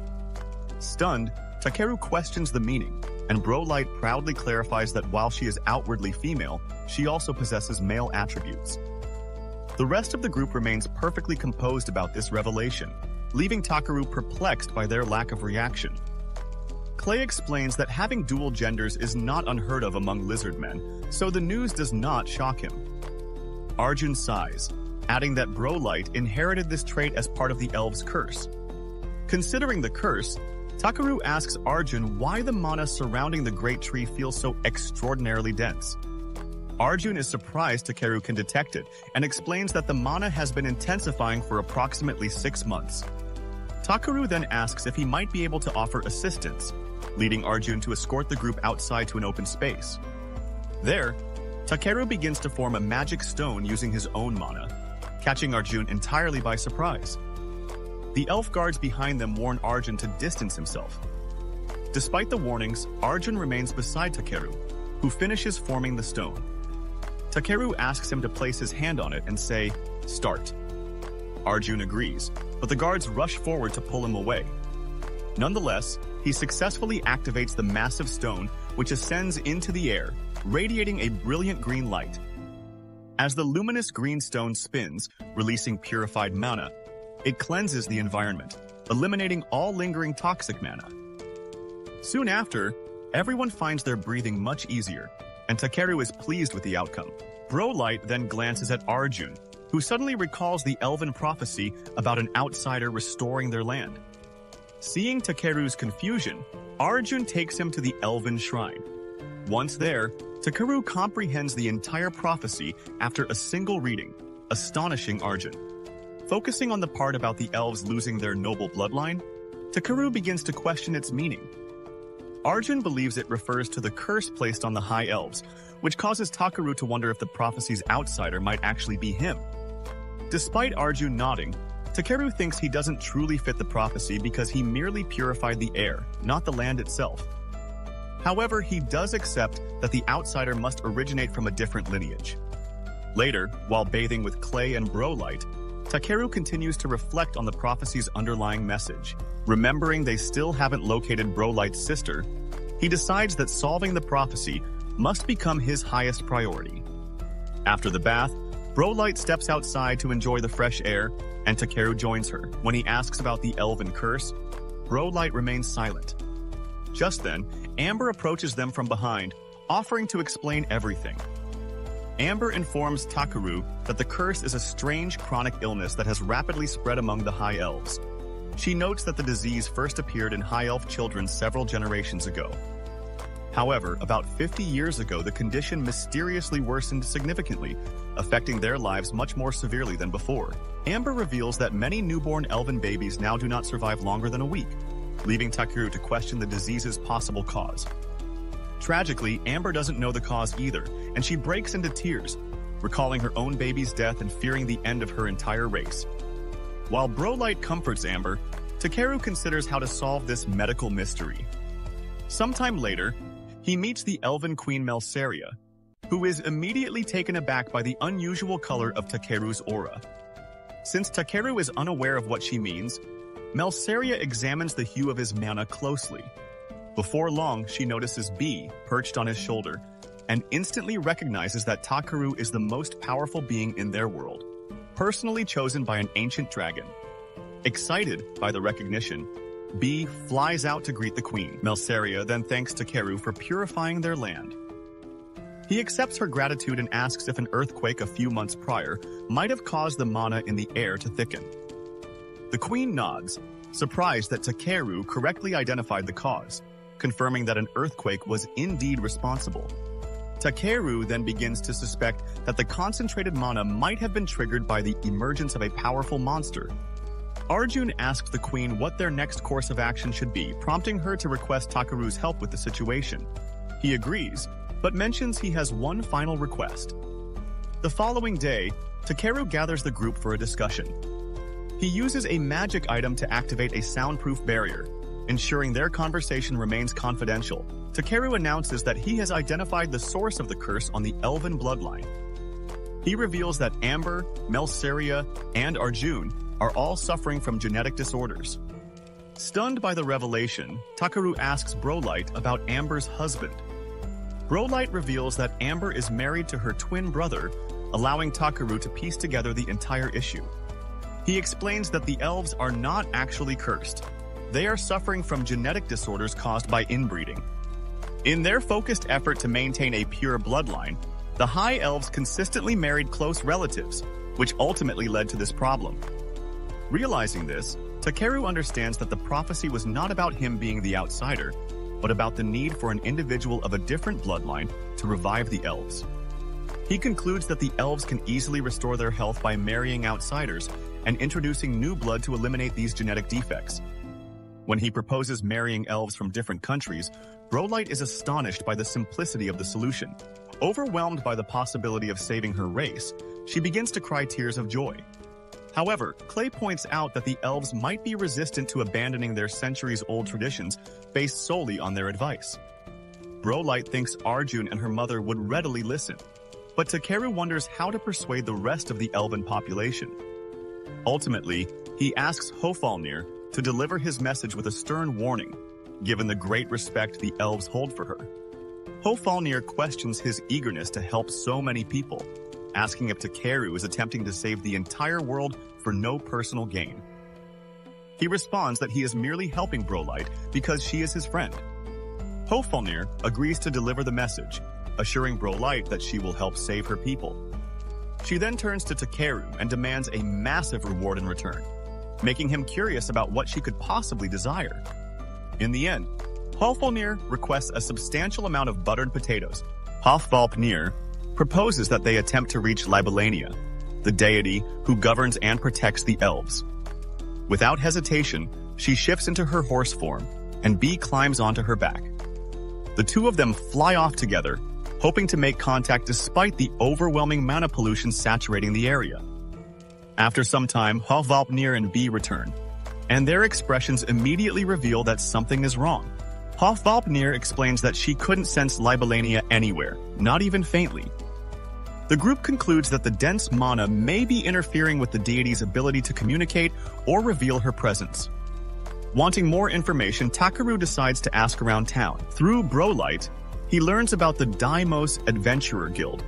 [SPEAKER 2] Stunned, Takeru questions the meaning, and Brolight proudly clarifies that while she is outwardly female, she also possesses male attributes. The rest of the group remains perfectly composed about this revelation, leaving Takaru perplexed by their lack of reaction. Clay explains that having dual genders is not unheard of among lizard men, so the news does not shock him. Arjun sighs, adding that Brolight inherited this trait as part of the elves' curse. Considering the curse, Takaru asks Arjun why the mana surrounding the great tree feels so extraordinarily dense. Arjun is surprised Takeru can detect it and explains that the mana has been intensifying for approximately 6 months. Takaru then asks if he might be able to offer assistance, leading Arjun to escort the group outside to an open space. There, Takeru begins to form a magic stone using his own mana, catching Arjun entirely by surprise. The elf guards behind them warn Arjun to distance himself. Despite the warnings, Arjun remains beside Takeru, who finishes forming the stone. Takeru asks him to place his hand on it and say, "Start." Arjun agrees, but the guards rush forward to pull him away. Nonetheless, he successfully activates the massive stone, which ascends into the air, radiating a brilliant green light. As the luminous green stone spins, releasing purified mana, it cleanses the environment, eliminating all lingering toxic mana. Soon after, everyone finds their breathing much easier, and Takeru is pleased with the outcome. Brolight then glances at Arjun, who suddenly recalls the elven prophecy about an outsider restoring their land. Seeing Takeru's confusion, Arjun takes him to the elven shrine. Once there, Takeru comprehends the entire prophecy after a single reading, astonishing Arjun. Focusing on the part about the elves losing their noble bloodline, Takeru begins to question its meaning. Arjun believes it refers to the curse placed on the high elves, which causes Takaru to wonder if the prophecy's outsider might actually be him. Despite Arjun nodding, Takeru thinks he doesn't truly fit the prophecy because he merely purified the air, not the land itself. However, he does accept that the outsider must originate from a different lineage. Later, while bathing with Clay and Brolight, Takeru continues to reflect on the prophecy's underlying message. Remembering they still haven't located Brolight's sister, he decides that solving the prophecy must become his highest priority. After the bath, Brolight steps outside to enjoy the fresh air, and Takeru joins her. When he asks about the elven curse, Brolight remains silent. Just then, Amber approaches them from behind, offering to explain everything. Amber informs Takaru that the curse is a strange chronic illness that has rapidly spread among the High Elves. She notes that the disease first appeared in High Elf children several generations ago. However, about 50 years ago, the condition mysteriously worsened significantly, affecting their lives much more severely than before. Amber reveals that many newborn elven babies now do not survive longer than a week, leaving Takaru to question the disease's possible cause. Tragically, Amber doesn't know the cause either, and she breaks into tears, recalling her own baby's death and fearing the end of her entire race. While Brolight comforts Amber, Takeru considers how to solve this medical mystery. Sometime later, he meets the elven queen Melseria, who is immediately taken aback by the unusual color of Takeru's aura. Since Takeru is unaware of what she means, Melseria examines the hue of his mana closely. Before long, she notices B perched on his shoulder and instantly recognizes that Takaru is the most powerful being in their world, personally chosen by an ancient dragon. Excited by the recognition, B flies out to greet the queen. Melseria then thanks Takeru for purifying their land. He accepts her gratitude and asks if an earthquake a few months prior might have caused the mana in the air to thicken. The queen nods, surprised that Takeru correctly identified the cause, confirming that an earthquake was indeed responsible. Takeru then begins to suspect that the concentrated mana might have been triggered by the emergence of a powerful monster. Arjun asks the queen what their next course of action should be, prompting her to request Takaru's help with the situation. He agrees, but mentions he has one final request. The following day, Takeru gathers the group for a discussion. He uses a magic item to activate a soundproof barrier, ensuring their conversation remains confidential. Takeru announces that he has identified the source of the curse on the elven bloodline. He reveals that Amber, Melseria, and Arjun are all suffering from genetic disorders. Stunned by the revelation, Takeru asks Brolight about Amber's husband. Brolight reveals that Amber is married to her twin brother, allowing Takeru to piece together the entire issue. He explains that the elves are not actually cursed. They are suffering from genetic disorders caused by inbreeding. In their focused effort to maintain a pure bloodline, the High Elves consistently married close relatives, which ultimately led to this problem. Realizing this, Takeru understands that the prophecy was not about him being the outsider, but about the need for an individual of a different bloodline to revive the elves. He concludes that the elves can easily restore their health by marrying outsiders and introducing new blood to eliminate these genetic defects. When he proposes marrying elves from different countries, Brolight is astonished by the simplicity of the solution. Overwhelmed by the possibility of saving her race, she begins to cry tears of joy. However, Clay points out that the elves might be resistant to abandoning their centuries-old traditions based solely on their advice. Brolight thinks Arjun and her mother would readily listen, but Takeru wonders how to persuade the rest of the elven population. Ultimately, he asks Hofalnir to deliver his message with a stern warning, given the great respect the elves hold for her. Hofalnir questions his eagerness to help so many people, asking if Takeru is attempting to save the entire world for no personal gain. He responds that he is merely helping Brolight because she is his friend. Hofalnir agrees to deliver the message, assuring Brolight that she will help save her people. She then turns to Takeru and demands a massive reward in return, making him curious about what she could possibly desire. In the end, Hofalnir requests a substantial amount of buttered potatoes. Hofvalpnir proposes that they attempt to reach Libelania, the deity who governs and protects the elves. Without hesitation, she shifts into her horse form, and Bee climbs onto her back. The two of them fly off together, hoping to make contact despite the overwhelming mana pollution saturating the area. After some time, Hofvalpnir and Bee return, and their expressions immediately reveal that something is wrong. Hofvalpnir explains that she couldn't sense Libelania anywhere, not even faintly. The group concludes that the dense mana may be interfering with the deity's ability to communicate or reveal her presence. Wanting more information, Takeru decides to ask around town. Through Brolight, he learns about the Daimos Adventurer Guild,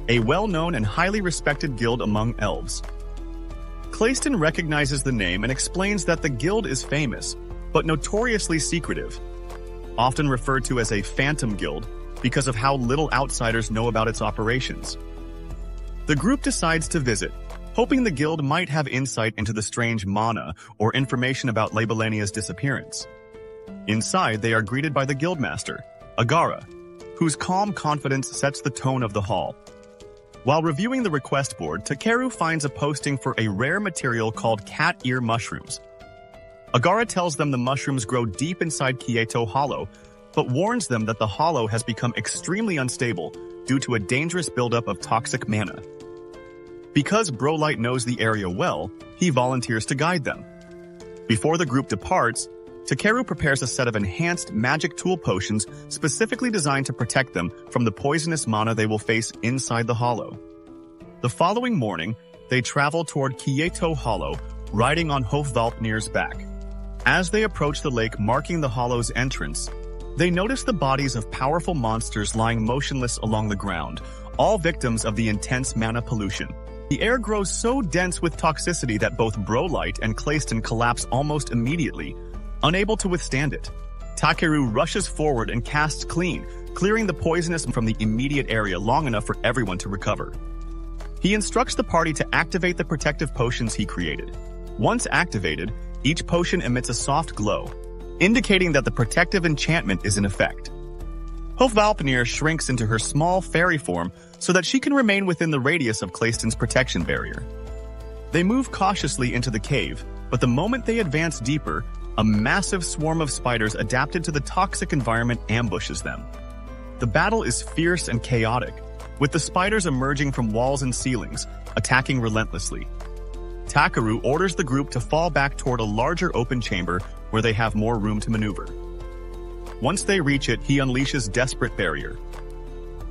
[SPEAKER 2] a well-known and highly respected guild among elves. Clayston recognizes the name and explains that the guild is famous, but notoriously secretive, often referred to as a phantom guild because of how little outsiders know about its operations. The group decides to visit, hoping the guild might have insight into the strange mana or information about Libelania's disappearance. Inside, they are greeted by the guildmaster, Agara, whose calm confidence sets the tone of the hall. While reviewing the request board, Takeru finds a posting for a rare material called cat ear mushrooms. Agara tells them the mushrooms grow deep inside Kieto Hollow, but warns them that the hollow has become extremely unstable due to a dangerous buildup of toxic mana. Because Brolight knows the area well, he volunteers to guide them. Before the group departs, Takeru prepares a set of enhanced magic tool potions specifically designed to protect them from the poisonous mana they will face inside the hollow. The following morning, they travel toward Kieto Hollow, riding on Hofvalpnir's back. As they approach the lake marking the hollow's entrance, they notice the bodies of powerful monsters lying motionless along the ground, all victims of the intense mana pollution. The air grows so dense with toxicity that both Brolight and Clayston collapse almost immediately, unable to withstand it. Takeru rushes forward and casts Clean, clearing the poisonous from the immediate area long enough for everyone to recover. He instructs the party to activate the protective potions he created. Once activated, each potion emits a soft glow, indicating that the protective enchantment is in effect. Hofvalpnir shrinks into her small fairy form so that she can remain within the radius of Clayston's protection barrier. They move cautiously into the cave, but the moment they advance deeper, a massive swarm of spiders adapted to the toxic environment ambushes them. The battle is fierce and chaotic, with the spiders emerging from walls and ceilings, attacking relentlessly. Takeru orders the group to fall back toward a larger open chamber where they have more room to maneuver. Once they reach it, he unleashes Desperate Barrier.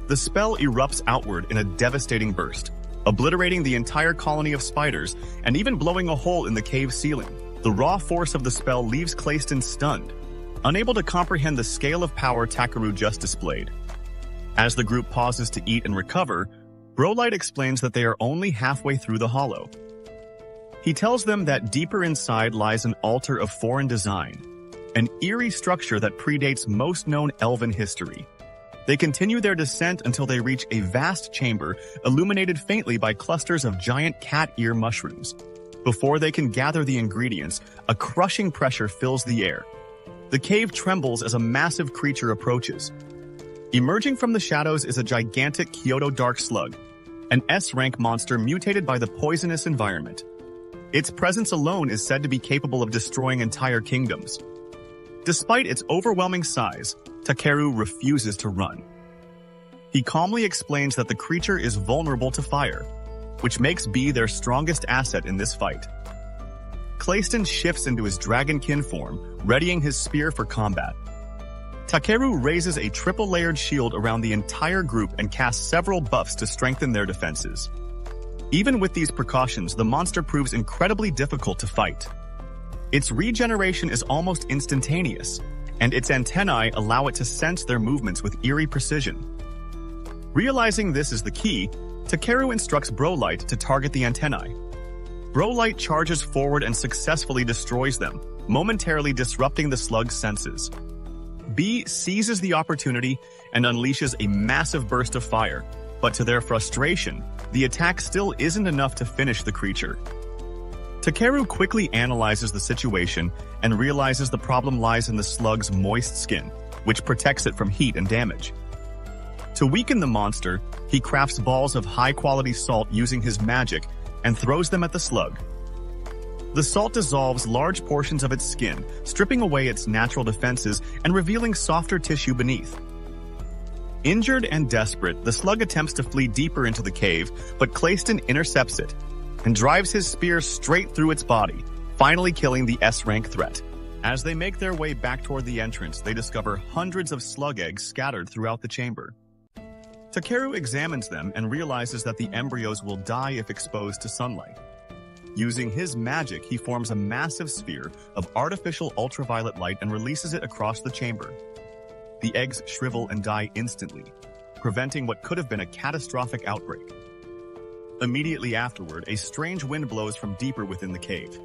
[SPEAKER 2] The spell erupts outward in a devastating burst, obliterating the entire colony of spiders and even blowing a hole in the cave ceiling. The raw force of the spell leaves Clayston stunned, unable to comprehend the scale of power Takeru just displayed. As the group pauses to eat and recover, Brolight explains that they are only halfway through the hollow. He tells them that deeper inside lies an altar of foreign design, an eerie structure that predates most known elven history. They continue their descent until they reach a vast chamber illuminated faintly by clusters of giant cat ear mushrooms. Before they can gather the ingredients, a crushing pressure fills the air. The cave trembles as a massive creature approaches. Emerging from the shadows is a gigantic Kyoto dark slug, an S-rank monster mutated by the poisonous environment. Its presence alone is said to be capable of destroying entire kingdoms. Despite its overwhelming size, Takeru refuses to run. He calmly explains that the creature is vulnerable to fire, which makes B their strongest asset in this fight. Clayston shifts into his dragonkin form, readying his spear for combat. Takeru raises a triple-layered shield around the entire group and casts several buffs to strengthen their defenses. Even with these precautions, the monster proves incredibly difficult to fight. Its regeneration is almost instantaneous, and its antennae allow it to sense their movements with eerie precision. Realizing this is the key, Takeru instructs Brolight to target the antennae. Brolight charges forward and successfully destroys them, momentarily disrupting the slug's senses. B seizes the opportunity and unleashes a massive burst of fire, but to their frustration, the attack still isn't enough to finish the creature. Takeru quickly analyzes the situation and realizes the problem lies in the slug's moist skin, which protects it from heat and damage. To weaken the monster, he crafts balls of high-quality salt using his magic and throws them at the slug. The salt dissolves large portions of its skin, stripping away its natural defenses and revealing softer tissue beneath. Injured and desperate, the slug attempts to flee deeper into the cave, but Clayston intercepts it and drives his spear straight through its body, finally killing the S-rank threat. As they make their way back toward the entrance, they discover hundreds of slug eggs scattered throughout the chamber. Takeru examines them and realizes that the embryos will die if exposed to sunlight. Using his magic, he forms a massive sphere of artificial ultraviolet light and releases it across the chamber. The eggs shrivel and die instantly, preventing what could have been a catastrophic outbreak. Immediately afterward, a strange wind blows from deeper within the cave.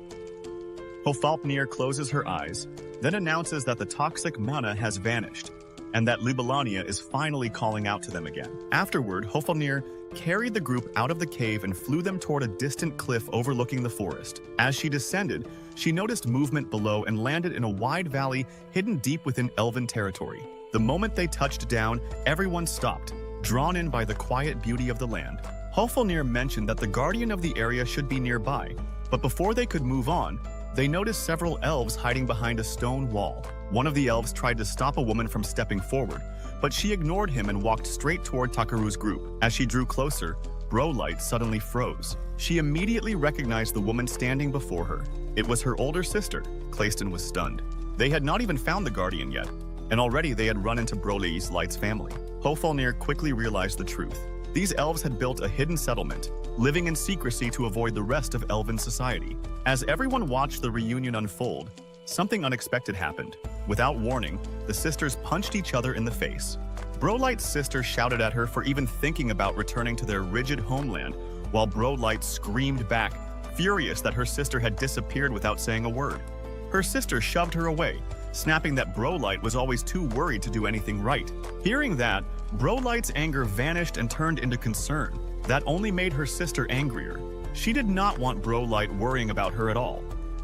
[SPEAKER 2] Hofalpnir closes her eyes, then announces that the toxic mana has vanished, and that Libelania is finally calling out to them again. Afterward, Hofalpnir carried the group out of the cave and flew them toward a distant cliff overlooking the forest. As she descended, she noticed movement below and landed in a wide valley hidden deep within elven territory. The moment they touched down, everyone stopped, drawn in by the quiet beauty of the land. Hofalpnir mentioned that the guardian of the area should be nearby, but before they could move on, they noticed several elves hiding behind a stone wall. One of the elves tried to stop a woman from stepping forward, but she ignored him and walked straight toward Takeru's group. As she drew closer, Brolight suddenly froze. She immediately recognized the woman standing before her. It was her older sister. Clayston was stunned. They had not even found the guardian yet, and already they had run into Light's family. Hofalpnir quickly realized the truth. These elves had built a hidden settlement, living in secrecy to avoid the rest of elven society. As everyone watched the reunion unfold, something unexpected happened. Without warning, the sisters punched each other in the face. Brolight's sister shouted at her for even thinking about returning to their rigid homeland, while Brolight screamed back, furious that her sister had disappeared without saying a word. Her sister shoved her away, snapping that Brolight was always too worried to do anything right. Hearing that, Brolight's anger vanished and turned into concern. That only made her sister angrier. She did not want Brolight worrying about her at all.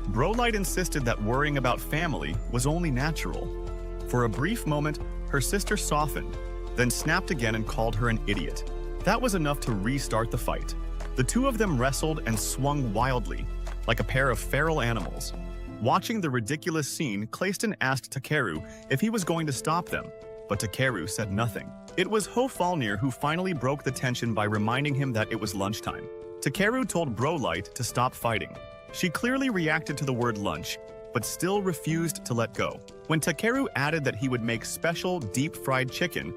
[SPEAKER 2] Brolight insisted that worrying about family was only natural. For a brief moment, her sister softened, then snapped again and called her an idiot. That was enough to restart the fight. The two of them wrestled and swung wildly, like a pair of feral animals. Watching the ridiculous scene, Clayston asked Takeru if he was going to stop them, but Takeru said nothing. It was Hofalnir who finally broke the tension by reminding him that it was lunchtime. Takeru told Brolight to stop fighting. She clearly reacted to the word lunch, but still refused to let go. When Takeru added that he would make special deep-fried chicken,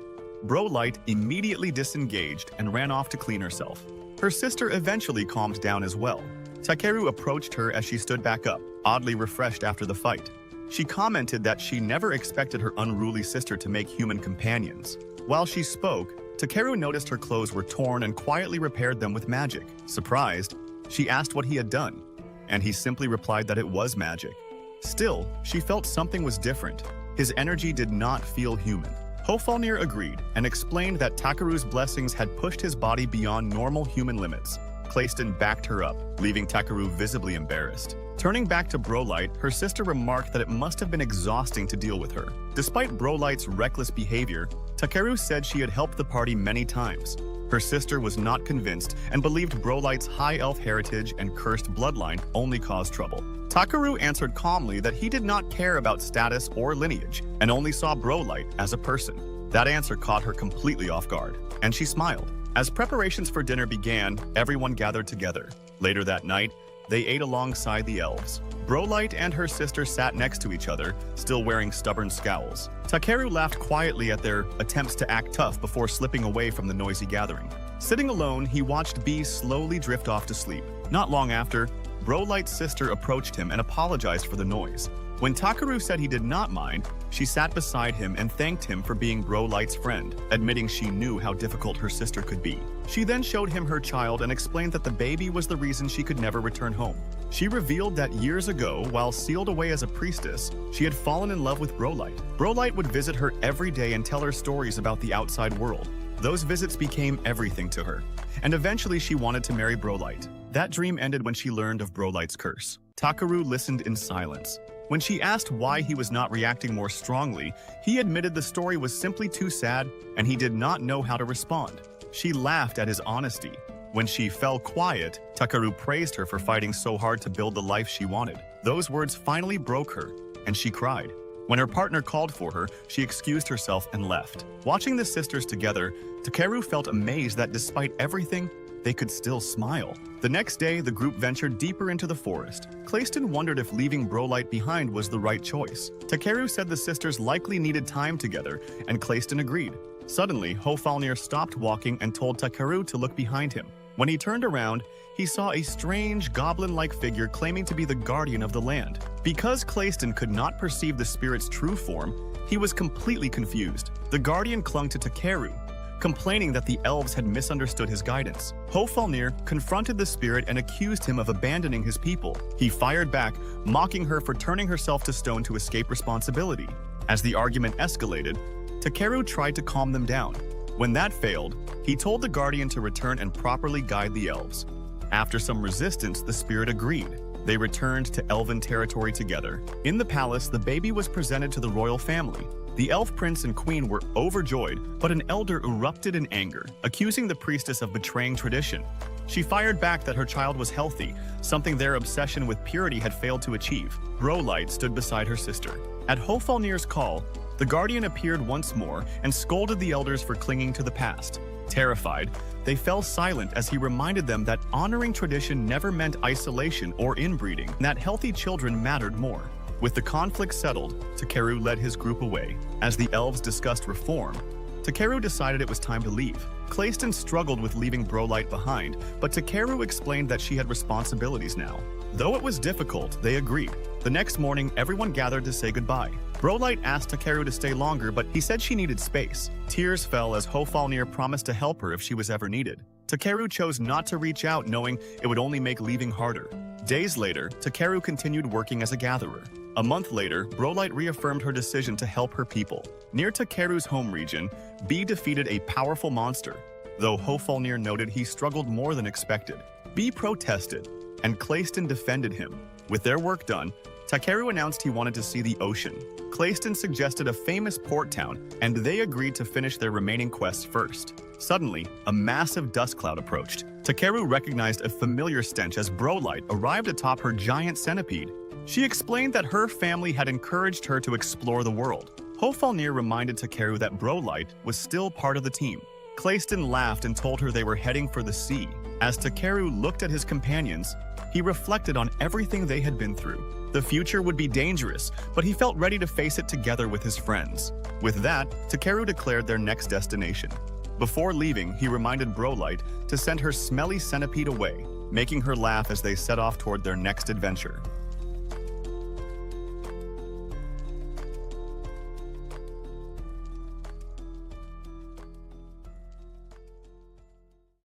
[SPEAKER 2] Brolight immediately disengaged and ran off to clean herself. Her sister eventually calmed down as well. Takeru approached her as she stood back up, oddly refreshed after the fight. She commented that she never expected her unruly sister to make human companions. While she spoke, Takeru noticed her clothes were torn and quietly repaired them with magic. Surprised, she asked what he had done, and he simply replied that it was magic. Still, she felt something was different. His energy did not feel human. Hofalnir agreed and explained that Takeru's blessings had pushed his body beyond normal human limits. Clayston backed her up, leaving Takeru visibly embarrassed. Turning back to Brolight, her sister remarked that it must have been exhausting to deal with her. Despite Brolight's reckless behavior, Takeru said she had helped the party many times. Her sister was not convinced and believed Brolight's high elf heritage and cursed bloodline only caused trouble. Takeru answered calmly that he did not care about status or lineage and only saw Brolight as a person. That answer caught her completely off guard, and she smiled. As preparations for dinner began, everyone gathered together. Later that night, they ate alongside the elves. Brolight and her sister sat next to each other, still wearing stubborn scowls. Takeru laughed quietly at their attempts to act tough before slipping away from the noisy gathering. Sitting alone, he watched B slowly drift off to sleep. Not long after, Brolight's sister approached him and apologized for the noise. When Takeru said he did not mind, she sat beside him and thanked him for being Brolight's friend, admitting she knew how difficult her sister could be. She then showed him her child and explained that the baby was the reason she could never return home. She revealed that years ago, while sealed away as a priestess, she had fallen in love with Brolight. Brolight would visit her every day and tell her stories about the outside world. Those visits became everything to her, and eventually she wanted to marry Brolight. That dream ended when she learned of Brolight's curse. Takeru listened in silence. When she asked why he was not reacting more strongly, he admitted the story was simply too sad and he did not know how to respond. She laughed at his honesty. When she fell quiet, Takeru praised her for fighting so hard to build the life she wanted. Those words finally broke her, and she cried. When her partner called for her, she excused herself and left. Watching the sisters together, Takeru felt amazed that despite everything, they could still smile. The next day, the group ventured deeper into the forest. Clayston wondered if leaving Brolight behind was the right choice. Takeru said the sisters likely needed time together, and Clayston agreed. Suddenly, Hofalnir stopped walking and told Takeru to look behind him. When he turned around, he saw a strange, goblin-like figure claiming to be the guardian of the land. Because Clayston could not perceive the spirit's true form, he was completely confused. The guardian clung to Takeru, complaining that the elves had misunderstood his guidance. Hofalnir confronted the spirit and accused him of abandoning his people. He fired back, mocking her for turning herself to stone to escape responsibility. As the argument escalated, Takeru tried to calm them down. When that failed, he told the guardian to return and properly guide the elves. After some resistance, the spirit agreed. They returned to elven territory together. In the palace, the baby was presented to the royal family. The elf prince and queen were overjoyed, but an elder erupted in anger, accusing the priestess of betraying tradition. She fired back that her child was healthy, something their obsession with purity had failed to achieve. Brolight stood beside her sister. At Hofalnir's call, the guardian appeared once more and scolded the elders for clinging to the past. Terrified, they fell silent as he reminded them that honoring tradition never meant isolation or inbreeding, and that healthy children mattered more. With the conflict settled, Takeru led his group away. As the elves discussed reform, Takeru decided it was time to leave. Clayston struggled with leaving Brolight behind, but Takeru explained that she had responsibilities now. Though it was difficult, they agreed. The next morning, everyone gathered to say goodbye. Brolight asked Takeru to stay longer, but he said she needed space. Tears fell as Hofalnir promised to help her if she was ever needed. Takeru chose not to reach out, knowing it would only make leaving harder. Days later, Takeru continued working as a gatherer. A month later, Brolight reaffirmed her decision to help her people. Near Takeru's home region, B defeated a powerful monster, though Hofalnir noted he struggled more than expected. B protested, and Clayston defended him. With their work done, Takeru announced he wanted to see the ocean. Clayston suggested a famous port town, and they agreed to finish their remaining quests first. Suddenly, a massive dust cloud approached. Takeru recognized a familiar stench as Brolight arrived atop her giant centipede. She explained that her family had encouraged her to explore the world. Hofalnir reminded Takeru that Brolight was still part of the team. Clayston laughed and told her they were heading for the sea. As Takeru looked at his companions, he reflected on everything they had been through. The future would be dangerous, but he felt ready to face it together with his friends. With that, Takeru declared their next destination. Before leaving, he reminded Brolight to send her smelly centipede away, making her laugh as they set off toward their next adventure.